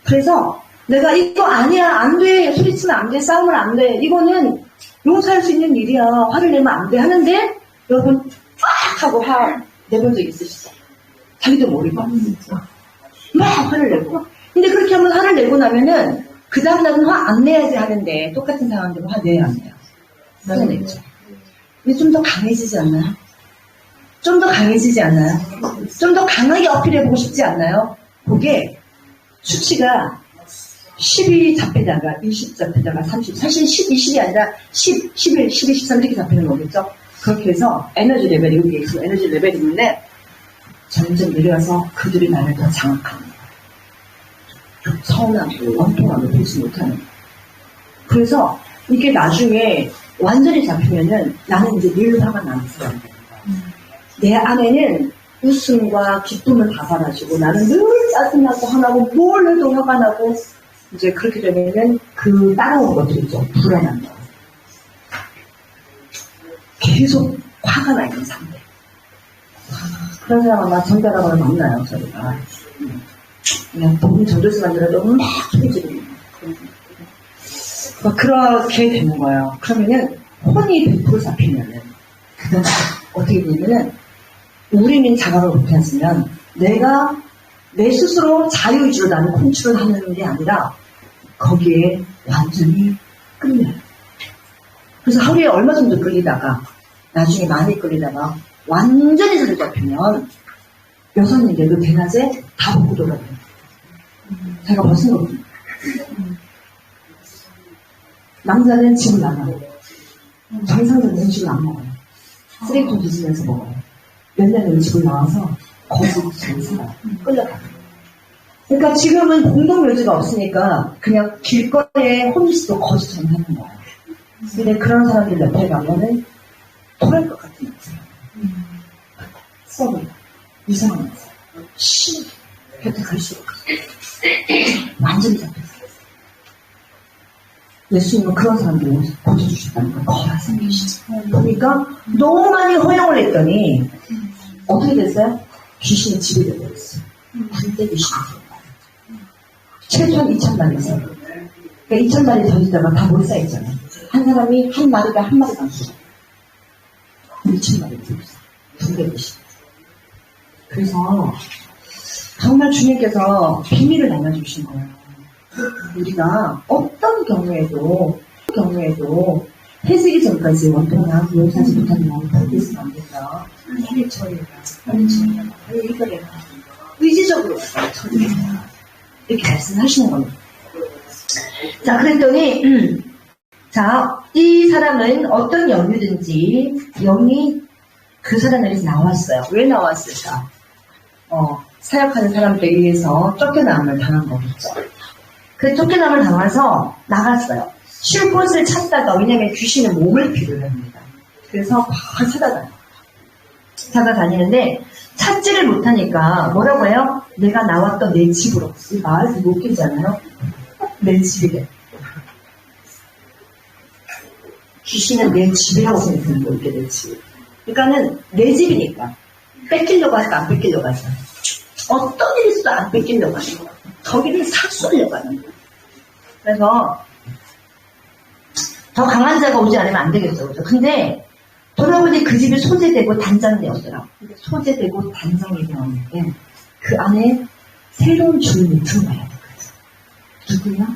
그래서 내가 이거 아니야 안 돼 소리치면 안 돼 싸우면 안 돼 이거는 용서할 수 있는 일이야 화를 내면 안 돼 하는데 여러분 빡 하고 화 내본 적 있으시죠? 자기도 모르고 막 화를 내고 근데 그렇게 한번 화를 내고 나면은 그 다음날은 화 안 내야지 하는데 똑같은 상황대로 화 내야 안 내요. 화를 냈죠. 근데 좀 더 강해지지 않나요? 좀 더 강해지지 않나요? 좀 더 강하게 어필해보고 싶지 않나요? 그게 수치가 10이 잡히다가 20 잡히다가 30 사실 10, 20이 아니라 10, 11, 12, 13 이렇게 잡히는 거겠죠? 그렇게 해서 에너지 레벨이 여기에 있어 에너지 레벨이 있는데 점점 내려와서 그들이 나를 더 장악하는 거예요. 서운하고 원통하고 보지 못하는 거예요. 그래서 이게 나중에 완전히 잡히면은 나는 이제 늘 화가 나는 사람이 되는 거예요. 내 안에는 웃음과 기쁨을 다 사라지고 나는 늘 짜증나고 화나고 뭘 해도 화가 나고 이제 그렇게 되면은 그 따라오는 것들 있죠. 불안한 거. 계속 화가 나 있는 상태. 그런 사람 아마 전달하거나 만나요. 저희가. 그냥 몸이 전도수만이라도 막 소리 지르고 그렇게 되는 거예요. 그러면은 혼이 100% 잡히면은 그건 어떻게 되냐면은 우리는 자각을 못했으면 내가 내 스스로 자유의지로 나는 컨트롤 하는 게 아니라 거기에 완전히 끌려요. 그래서 하루에 얼마 정도 끌리다가 나중에 많이 끌리다가 완전히 자리 잡히면 여성인데도 대낮에 다 벗고 돌아다녀요. 제가 벗은 거거든요. 남자는 집을 나가요. 정상적인 음식을 안 먹어요. 쓰레기통 뒤지면서 먹어요. 몇 년을 집을 나와서 거기서 살아요. 끌려가요. 그러니까 지금은 공동묘지가 없으니까 그냥 길거리에 혼자서도 거짓처럼 하는 거예요. 근데 그런 사람들 옆에 가면은 토할 것 같은 거예요. 썩어요. 이상한 거예요. 씨, 곁에 갈 수가 없어요. 완전히 잡혔어요. 예수님은 그런 사람들을 고쳐주셨다는 걸 거라 생기시죠. 그러니까 너무 많이 허용을 했더니 어떻게 됐어요? 귀신이 집이 되어버렸어요. 군대 귀신이 되어버렸어요. 최소한 2,000마리 있어요. 그러니까 2,000마리 던지다가 다 못 쌓였잖아요. 한 사람이 한 마리가 한 마리도 안 쓰죠. 2,000마리 있어요. 군대 귀신. 그래서 정말 주님께서 비밀을 나눠주신 거예요. 우리가 어떤 경우에도 해지기 전까지 원통나 용서하지 못하는 마음을 갖고 있으면 안 된다. 빨리 처리해라. 빨리 이겨내라. 의지적으로 처리해라. 이렇게 말씀하시는 겁니다. 자, 그랬더니 자, 이 사람은 어떤 영이든지 영이 그 사람에게서 나왔어요. 왜 나왔을까? 사역하는 사람들에 의해서 쫓겨나음을 당한 거겠죠. 그 쫓겨남을 당해서 나갔어요. 쉴 곳을 찾다가, 왜냐면 귀신은 몸을 필요로 합니다. 그래서 막 찾아다니는데 찾지를 못하니까 뭐라고 해요? 내가 나왔던 내 집으로. 이 마을이 못 끼잖아요. 내 집이래. 귀신은 내 집이라고 생각하는 거예요. 이게 내 집. 그러니까는 내 집이니까 뺏기려고 하니까 안 뺏기려고 하죠. 어떤 일이 있어도 안 뺏기려고 하는 거예요. 거기를 삭수하려고 하는 거예요. 그래서 더 강한 자가 오지 않으면 안 되겠죠. 그죠? 근데 돌아보니 그 집이 소재되고 단장되었더라고요. 근데 소재되고 단장이 되었는데 그 안에 새로운 주인이 들어와야 돼요. 누구야?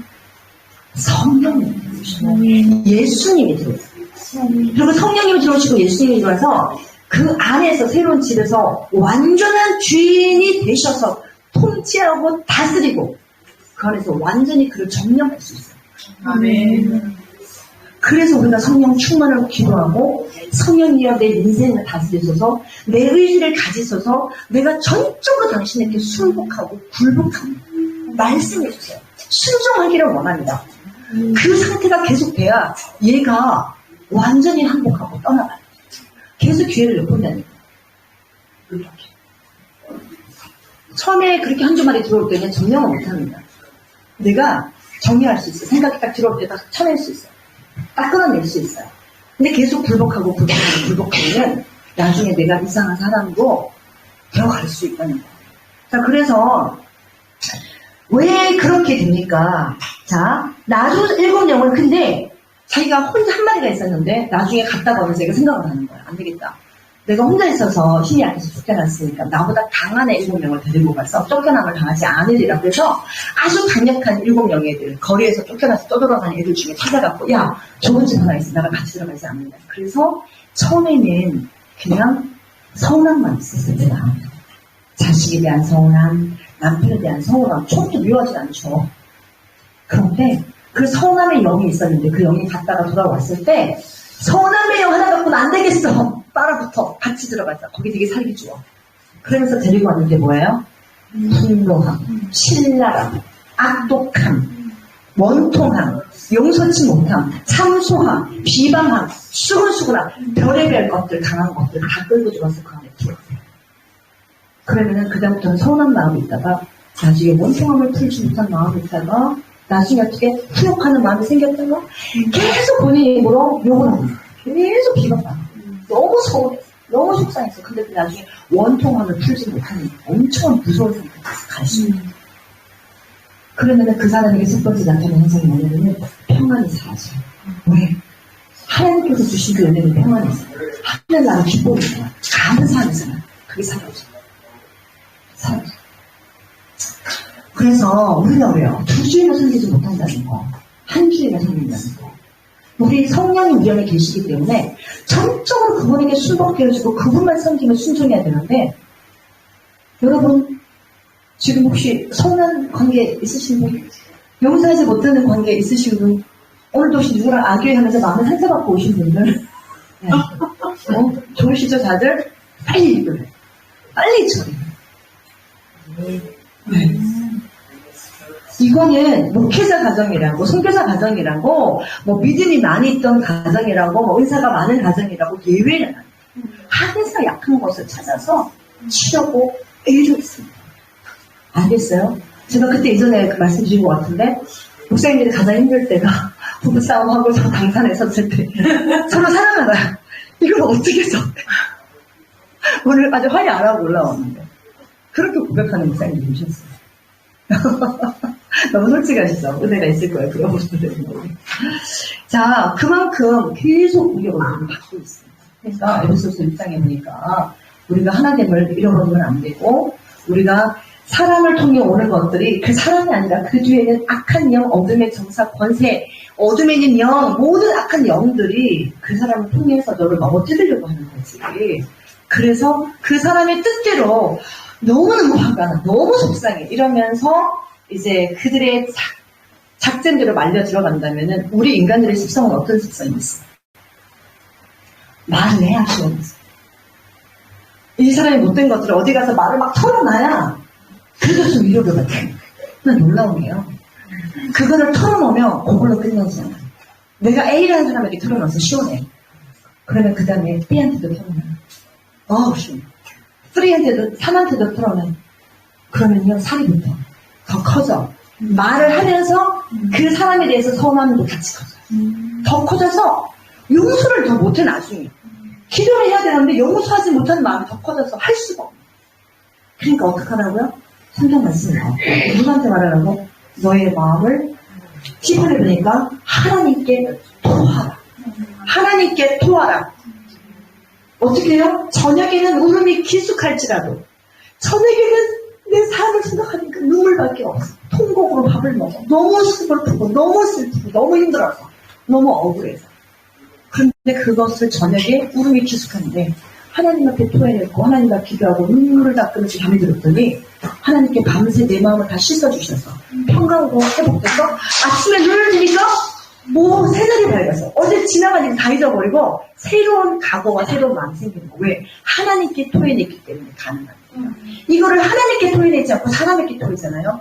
성령님. 예수님이 들어오세요. 그리고 성령님이 들어오시고 예수님이 들어와서 그 안에서 새로운 집에서 완전한 주인이 되셔서 통치하고 다스리고 그 안에서 완전히 그를 점령할 수 있어요. 아멘. 그래서 우리가 성령 충만을 기도하고 성령이여 내 인생을 다스리소서 내 의지를 가지소서 내가 전적으로 당신에게 순복하고 굴복합니다. 말씀해 주세요. 순종하기를 원합니다. 그 상태가 계속돼야 얘가 완전히 항복하고 떠나가요. 계속 기회를 엿본다는 거예요. 이렇게. 처음에 그렇게 한두 마리 들어올 때는 정령은 못합니다. 내가 정리할 수 있어요. 생각이 딱 들어올 때 딱 쳐낼 수 있어요. 딱 끊어낼 수 있어요. 근데 계속 굴복하면 나중에 내가 이상한 사람으로 되어갈 수 있다는 거예요. 자, 그래서 왜 그렇게 됩니까? 자, 나도 7명을 근데 자기가 혼자 한 마리가 있었는데 나중에 갔다가 오면서 얘가 생각을 하는 거야. 안 되겠다. 내가 혼자 있어서 힘이 약해서 쫓겨났으니까 나보다 강한 애 7명을 데리고 가서 쫓겨남을 당하지 않으리라. 그래서 아주 강력한 7명의 애들, 거리에서 쫓겨나서 떠돌아가는 애들 중에 찾아갖고 야, 좋은 집 하나 있어. 나가 같이 들어가지 않는다. 그래서 처음에는 그냥 서운함만 있었어요. 내가. 자식에 대한 서운함, 남편에 대한 서운함, 처음부터 미워하지 않죠. 그런데 그 서운함의 영이 있었는데 그 영이 갔다가 돌아왔을 때 서운함의 영 하나 갖고는 안 되겠어. 따라붙어. 같이 들어가자. 거기 되게 살기 좋아. 그러면서 데리고 왔는데 뭐예요? 분노함, 신랄함, 악독함, 원통함, 용서치 못함, 참소함, 비방함, 수근수근함, 별의별 것들, 강한 것들 다 끌고 들어와서 그 안에 들어가요. 그러면은 그다음부터는 서운한 마음이 있다가 나중에 원통함을 풀지 못한 마음이 있다가 나중에 어떻게 후욕하는 마음이 생겼다가 계속 본인이 뭐로 욕을 하는 거예요. 계속 비방하는 너무 서운해, 너무 속상했어. 근데 그 나중에 원통함을 풀지 못하는 엄청 무서운 상태에서 갈 수 있는 거예요. 그러면은 그 사람에게 첫 번째 나타나는 현상이 뭐냐면은 평안이 사라져요. 왜? 하나님께서 주신 그 은혜는 평안이 있어요. 하늘나라 기쁨이 있어요. 감사하잖아. 그게 사라져요. 사라져요. 그래서 우리가 왜요? 두 주인을 섬기지 못한다는 거. 한 주인을 섬긴다는 거. 우리 성령이 우리 안에 계시기 때문에 전적으로 그분에게 순복되어지고 그분만 섬기면 순종해야 되는데 여러분 지금 혹시 서운한 관계 있으신 분? 용서하지 못하는 관계 있으신 분? 오늘도 혹시 누구랑 악유하면서 마음을 상처받고 오신 분들? 네. 좋으시죠 다들? 빨리 이거를 빨리 처리. 네. 이거는 목회자 가정이라고, 선교사 가정이라고, 뭐 믿음이 많이 있던 가정이라고, 뭐 은사가 많은 가정이라고 예외는 아니에요. 항상 약한 것을 찾아서 치려고 애를 있습니다. 알겠어요? 제가 그때 예전에 그 말씀 드린 것 같은데, 목사님들이 가장 힘들 때가 부부싸움하고 저 강산에 섰을 때 서로 사랑하나요? 이걸 어떻게 써? 오늘 아주 화해 안 하고 올라왔는데 그렇게 고백하는 목사님이 계셨어요. 너무 솔직하시죠? 은혜가 있을 거예요. 그런 분들은. 자, 그만큼 계속 우리가 받고 있습니다. 그러니까 에베소서 1장에 보니까 우리가 하나님을 잃어버리면 안 되고 우리가 사람을 통해 오는 것들이 그 사람이 아니라 그 뒤에는 악한 영, 어둠의 정사, 권세, 어둠에 있는 영, 모든 악한 영들이 그 사람을 통해서 너를 넘어뜨리려고 하는 거지. 그래서 그 사람의 뜻대로 너무너무 화가 나, 너무 속상해. 이러면서 이제 그들의 작전대로 말려 들어간다면은 우리 인간들의 습성은 어떤 습성이 있어? 말을 해야 하시면서. 이 사람이 못된 것들을 어디 가서 말을 막 털어놔야 그래도 좀 위로가 돼. 놀라운 게요. 그거를 털어놓으면 그걸로 끝나잖아. 내가 A라는 사람에게 털어놔서 시원해. 그러면 그 다음에 B한테도 털어놔. 어우, 시원해. 3한테도, 3한테도 털어놔. 그러면요, 살이 붙어. 더 커져. 말을 하면서 그 사람에 대해서 서운함도 같이 커져요. 더 커져서 용서를 더 못해, 나중에. 기도를 해야 되는데 용서하지 못하는 마음이 더 커져서 할 수가 없어. 그러니까 어떡하라고요? 성경 말씀을 누구한테 말하라고? 너의 마음을 10절에 보니까 하나님께 토하라. 하나님께 토하라. 어떻게 해요? 저녁에는 울음이 기숙할지라도 저녁에는 내 삶을 생각하니까 눈물밖에 없어. 통곡으로 밥을 먹어. 너무 슬프고 너무 슬프고 너무 힘들어서 너무 억울해서. 그런데 그것을 저녁에 울음이 기숙한데 하나님 앞에 토해냈고 하나님 앞에 기도하고 눈물을 닦으면서 잠이 들었더니 하나님께 밤새 내 마음을 다 씻어주셔서 평강으로 회복돼서 아침에 눈을 뜨니까 뭐 새날이 밝아서 어제 지나간 일 다 잊어버리고 새로운 각오와 새로운 마음이 생기는 거예요. 왜? 하나님께 토해냈기 때문에 가능한 거예요. 이거를 하나님께 토해내지 않고 사람에게 토해잖아요.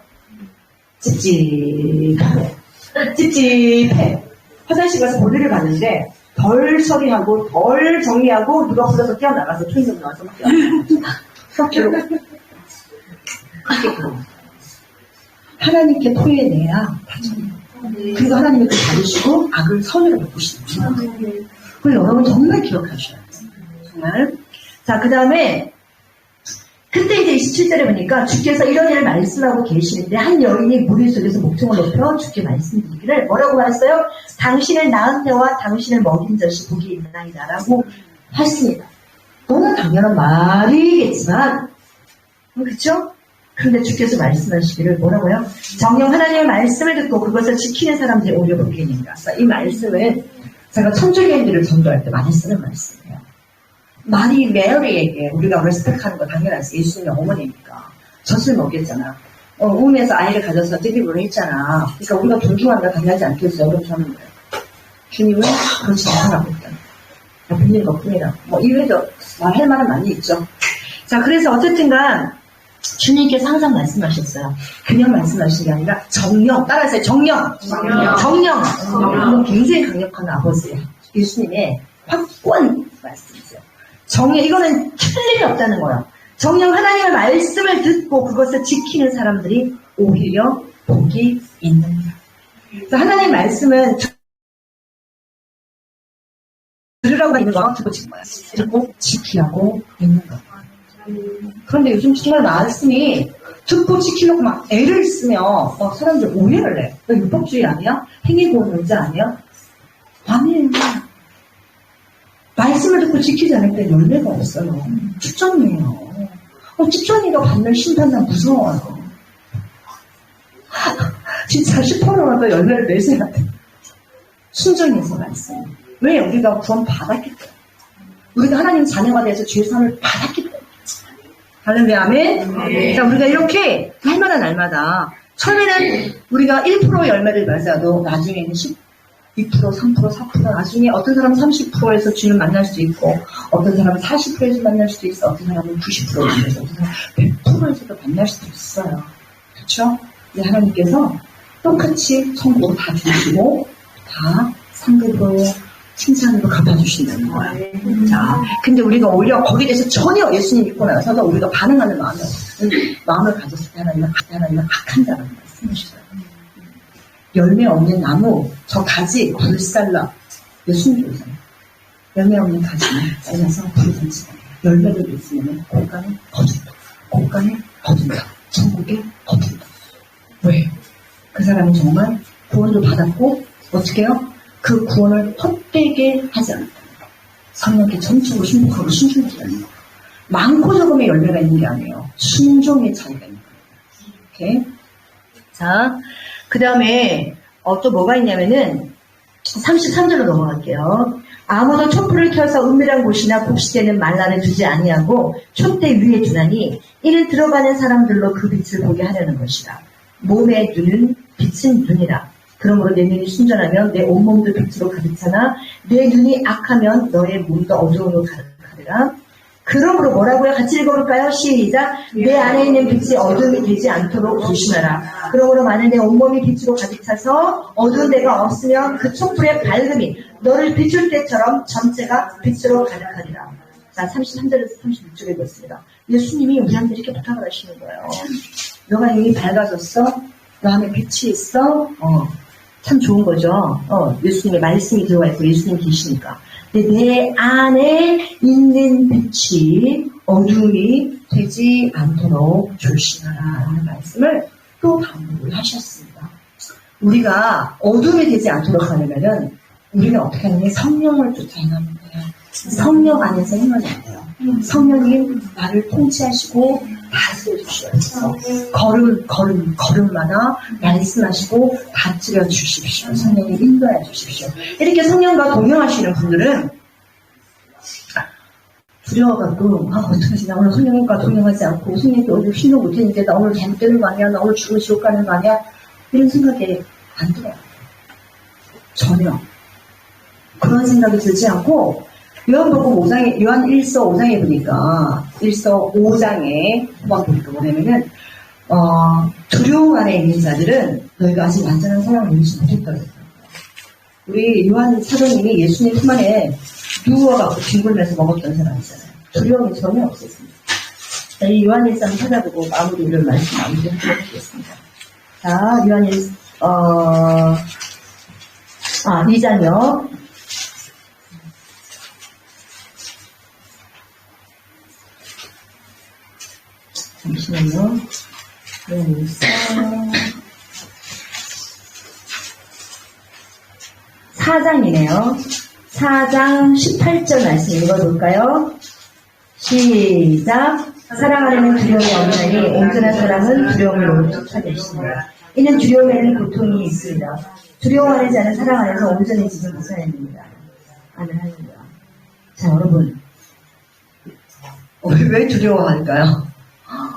찝찝해. 찝찝해. 화장실 가서 볼일을 봤는데 덜 처리하고 덜 정리하고 누가 불러서 뛰어나가서 초인종 나와서 막 뛰어나가서 하나님께 토해내야 다쳐요. 그리고 하나님이 그 받으시고 악을 선으로 바꾸시는 거예요. 그걸 여러분 정말 기억하셔야 돼요. 정말. 자, 그 다음에 그때 이제 27절에 보니까 주께서 이런 일을 말씀하고 계시는데 한 여인이 무리 속에서 목청을 높여 주께 말씀드리기를 뭐라고 말했어요? 당신을 낳은 때와 당신을 먹인 젖이 복이 있나이다 라고 했습니다. 너무 당연한 말이겠지만 그렇죠? 그런데 주께서 말씀하시기를 뭐라고요? 정녕 하나님의 말씀을 듣고 그것을 지키는 사람들이 오히려 복이 있는가. 이 말씀은 제가 천주교인들을 전도할 때 많이 쓰는 말씀이에요. 마리 메리에게 우리가 레스펙하는 거 당연하지. 예수님의 어머니니까 젖을 먹였잖아. 우면에서 아이를 가져서 띠리브를 했잖아. 그러니까 우리가 존중한다 당연하지 않겠어요. 그렇게 하는 거예요. 주님은 그렇지 않다고 했다. 빌린 것뿐이라. 뭐 이외에도 할 말은 많이 있죠. 자, 그래서 어쨌든간 주님께서 항상 말씀하셨어요. 그냥 말씀하신 게 아니라 정령. 따라하세요. 정령. 정령. 정령. 굉장히 강력한 아버지예요. 예수님의 확고한 말씀이세요. 정령. 이거는 틀림이 없다는 거예요. 정령 하나님의 말씀을 듣고 그것을 지키는 사람들이 오히려 복이 있느니라. 하나님의 말씀은 들으라고 있는 거 듣고 지키는 거야. 듣고 지키라고 있는 거. 그런데 요즘 정말 말씀이 듣고 지키려고 막 애를 쓰면 사람들 오해를 해. 너 율법주의 아니야? 행위보호자 아니야? 아니에요. 말씀을 듣고 지키지 않을 때 열매가 없어요. 축전이에요. 축전이가 받는 심판은 무서워요. 진짜 10%라도 열매를 내세야 돼. 순종해서 말씀. 왜? 우리가 구원 받았기 때문에. 우리가 하나님 자녀가 돼서 주의 선을 받았기 때문에. 할렐루야, 아멘. 자, 우리가 이렇게 날마다 날마다 처음에는 우리가 1% 열매를 맞아도 나중에는 12%, 3%, 4% 나중에 어떤 사람은 30%에서 주를 만날 수 있고 어떤 사람은 40%에서 만날 수도 있어. 어떤 사람은 90%에서 어떤 사람은 100%에서도 만날 수도 있어요. 그렇죠? 하나님께서 똑같이 천국 다 주시고 다 상급으로 칭찬으로 갚아주신다는 거야. 자, 근데 우리가 오히려 거기에 대해서 전혀 예수님 믿고 나서도 우리가 반응하는 마음을 가졌을 때 하나님은 악한 자라는 말씀이시죠. 열매 없는 나무, 저 가지, 불살라. 예수님 보잖아요. 열매 없는 가지는 잘라서 불을 던지고 열매를 있으면 곳간에 거둔다. 곳간에 거둔다. 천국에 거둔다. 왜? 그 사람은 정말 구원도 받았고 어떻게 해요? 그 구원을 헛되게 하지 않았다. 성령께 전적으로 순복하고 순종하는 거. 많고 적음의 열매가 있는 게 아니에요. 순종의 차이가 있는 거예요. 이렇게. 자, 그 다음에 또 뭐가 있냐면은 33절로 넘어갈게요. 아무도 촛불을 켜서 은밀한 곳이나 곱시되는 말란에 두지 아니하고 촛대 위에 두나니 이는 들어가는 사람들로 그 빛을 보게 하려는 것이라. 몸의 눈은 빛은 눈이라. 그러므로 내 눈이 순전하면 내 온몸도 빛으로 가득 차나 내 눈이 악하면 너의 몸도 어두움으로 가득하리라. 그러므로 뭐라고요? 같이 읽어볼까요? 시작. 내 안에 있는 빛이 어둠이 되지 않도록 조심하라. 그러므로 만일 내 온몸이 빛으로 가득 차서 어두운 데가 없으면 그 촛불의 밝음이 너를 비출 때처럼 전체가 빛으로 가득하리라. 자, 33절에서 36절에 읽었습니다. 예수님이 우리한테 이렇게 부탁을 하시는 거예요. 너가 이미 밝아졌어? 너 안에 빛이 있어? 참 좋은 거죠. 예수님의 말씀이 들어가 있고 예수님 계시니까. 근데 내 안에 있는 빛이 어둠이 되지 않도록 조심하라 하는 말씀을 또 반복을 하셨습니다. 우리가 어둠이 되지 않도록 하려면은 우리는 어떻게 하느냐? 성령을 쫓아 행하는 거예요. 성령 안에서 행하는 거예요. 성령이 나를 통치하시고 다스려 주시옵소서. 걸음마다 말씀하시고 다스려 주십시오. 성령이 인도해 주십시오. 이렇게 성령과 동행하시는 분들은 두려워갖고 어떡하지? 나 오늘 성령과 동행하지 않고 성령께 오늘 신호 못했는데 나 오늘 잘못되는 거 아니야? 나 오늘 죽으면 지옥 가는 거 아니야? 이런 생각이 안 들어요. 전혀 그런 생각이 들지 않고 요한복음 5장에, 요한 1서 5장에 보니까, 1서 5장에 후반 보니까 뭐냐면은, 두려움 안에 있는 자들은 너희가 아직 완전한 사랑을 누리지 못했다고 했어요. 우리 요한 사도님이 예수님 품 안에 누워갖고 뒹굴면서 먹었던 사람이잖아요. 두려움이 전혀 없었습니다. 자, 이 요한 1장 찾아보고 마무리를 마무리하도록 하겠습니다. 자, 요한 2장이요. 잠시만요. 4장이네요. 4장 18절 말씀 읽어볼까요? 시작. 사랑 안에는 두려움이 없나니 온전한 사랑은 두려움을 쫓아내 있습니다. 이는 두려움에는 고통이 있습니다. 두려워하지 않은 사랑 안에서 온전해지지 못하느니라. 아멘. 할렐루야. 자, 여러분, 왜 두려워할까요?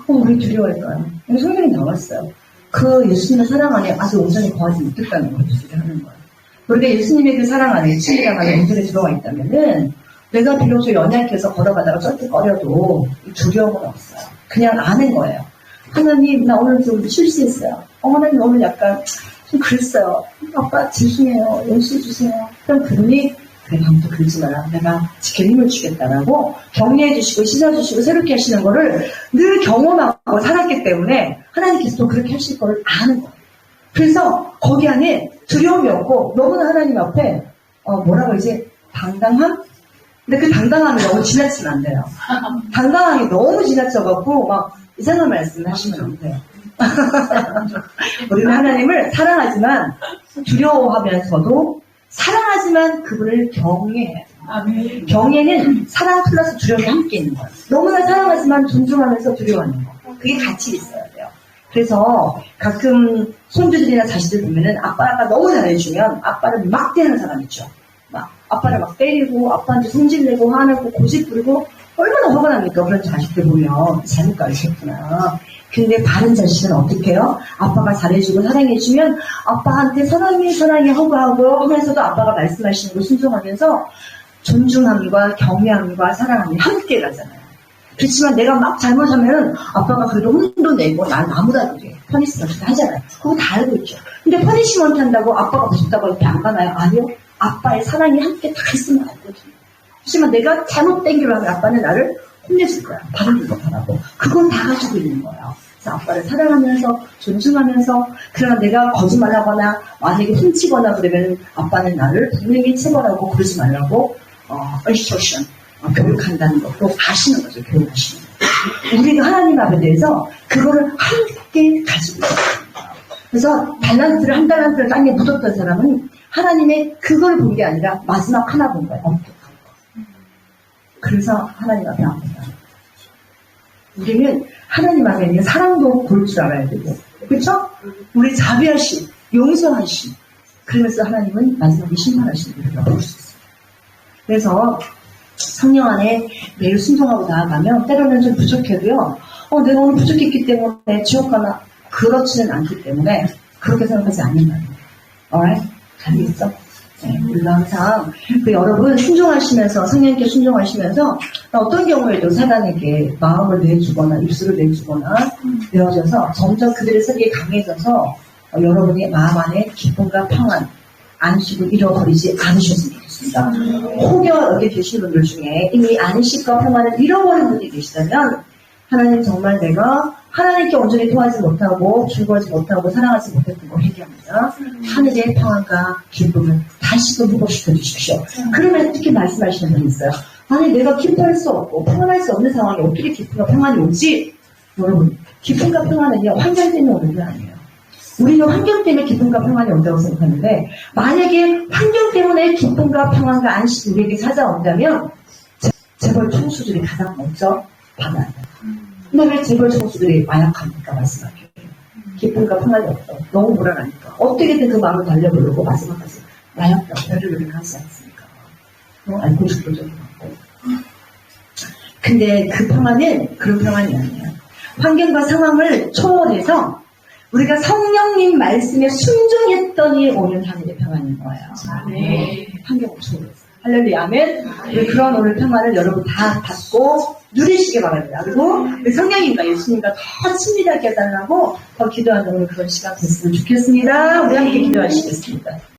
왜 두려워할까요? 성경이 나왔어요. 그 예수님의 사랑 안에 아직 온전히 거하지 못했다는 걸 하는 거예요. 그런데 예수님의 그 사랑 안에, 친밀함 안에 온전히 들어가 있다면은 내가 비로소 연약해서 걸어가다가 쩔뚝거려도 두려움은 없어요. 그냥 아는 거예요. 하나님, 나 오늘 좀 실수했어요. 하나님, 오늘 약간 좀 그랬어요. 아빠, 죄송해요. 용서해 주세요. 그럼 그러니, 그래, 다음부터 그러지 마라. 내가 지킬 힘을 주겠다라고 격려해 주시고, 씻어주시고, 새롭게 하시는 거를 늘 경험하고 살았기 때문에 하나님께서 또 그렇게 하실 거를 아는 거예요. 그래서 거기 안에 두려움이 없고, 너무나 하나님 앞에, 뭐라고 이제, 당당함? 근데 그 당당함이 너무 지나치면 안 돼요. 당당함이 너무 지나쳐갖고, 막, 이상한 말씀을 하시면 안 돼요. 우리는 하나님을 사랑하지만, 두려워하면서도, 사랑하지만 그분을 경외해요. 경외는 사랑 플러스 두려움이 함께 있는 거예요. 너무나 사랑하지만 존중하면서 두려워하는 거. 그게 같이 있어야 돼요. 그래서 가끔 손주들이나 자식들 보면은 아빠가 너무 잘해주면 아빠를 막 대하는 사람 있죠. 막 아빠를 막 때리고 아빠한테 성질내고 화내고 고집 부리고 얼마나 화가 납니까? 그런 자식들 보면 잘못 가르쳤구나. 근데 다른 자식은 어떻게 해요? 아빠가 잘해주고 사랑해주면 아빠한테 사랑해 하고 하면서도 아빠가 말씀하시는 걸 순종하면서 존중함과 경외함과 사랑함이 함께 가잖아요. 그렇지만 내가 막 잘못하면 아빠가 그래도 혼도 내고 난 아무다도 돼. 퍼니시먼트 하잖아요. 그거 다 알고 있죠. 근데 퍼니시먼트 한다고 아빠가 무섭다고 이렇게 안 가나요? 아니요. 아빠의 사랑이 함께 다 있으면 알거든요. 하지만 내가 잘못된 길로 하면 아빠는 나를 혼내줄 거야. 다른 길로 가라고. 그건 다 가지고 있는 거예요. 그래서 아빠를 사랑하면서 존중하면서 그러나 내가 거짓말하거나 만약에 훔치거나 그러면 아빠는 나를 분명히 체벌하고 그러지 말라고 인스트럭션 교육한다는 것도 아시는 거죠. 교육하시는 거. 우리가 하나님 앞에 대해서 그거를 함께 가지고 있습니다. 그래서 달란트를 한 달란트를 땅에 묻었던 사람은 하나님의 그걸 본 게 아니라 마지막 하나 본 거예요. 엄격한 거. 그래서 하나님 앞에 아프다. 우리는 하나님 앞에 있는 사랑도 볼 줄 알아야 되고, 그렇죠? 우리 자비하심, 용서하심. 그러면서 하나님은 마지막에 심판하시는 우리가 볼 수 있어요. 그래서 성령 안에 매일 순종하고 나아가면 때로는 좀 부족해도요. 내가 오늘 부족했기 때문에 지옥 가나 그렇지는 않기 때문에 그렇게 생각하지 않는다는 거예요. alright? 알겠어? 네, 우리가 항상 그 여러분 순종하시면서 성령님께 순종하시면서 어떤 경우에도 사단에게 마음을 내주거나 입술을 내주거나 내어져서 점점 그들의 세계에 강해져서 여러분의 마음 안에 기쁨과 평안, 안식을 잃어버리지 않으셨으면 좋겠습니다. 혹여 여기 계신 분들 중에 이미 안식과 평안을 잃어버린 분이 계시다면 하나님 정말 내가 하나님께 온전히 통하지 못하고 즐거워하지 못하고 사랑하지 못했던 걸 회개합니다. 하늘의 평안과 기쁨을 다시금 회복시켜 주십시오. 그러면 이렇게 말씀하시는 분이 있어요. 아니 내가 기뻐할 수 없고 평안할 수 없는 상황에 어떻게 기쁨과 평안이 오지? 여러분 기쁨과 평안은요 환경 때문에 오는 게 아니에요. 우리는 환경 때문에 기쁨과 평안이 온다고 생각하는데 만약에 환경 때문에 기쁨과 평안과 안식이 우리에게 찾아온다면 재벌 총수들이 가장 먼저 받아야 돼요. 근데 왜 재벌 총수들이 마약합니까? 말씀하게요. 기쁨과 평안이 없어. 너무 불안하니까. 어떻게든 그 마음을 달려보려고 마지막까지 마약과 별을 하지 않습니까? 알코올 중독적인 거고. 근데 그 평안은 그런 평안이 아니에요. 환경과 상황을 초월해서 우리가 성령님 말씀에 순종했더니 오는 하늘의 평안인 거예요. 네. 환경을 초월해서. 할렐루야, 아멘. 우리 그런 오늘 평안을 여러분 다 받고 누리시기 바랍니다. 그리고 우리 성령님과 예수님과 더 친밀하게 해달라고 더 기도하는 그런 시간 됐으면 좋겠습니다. 우리 함께 기도하시겠습니다.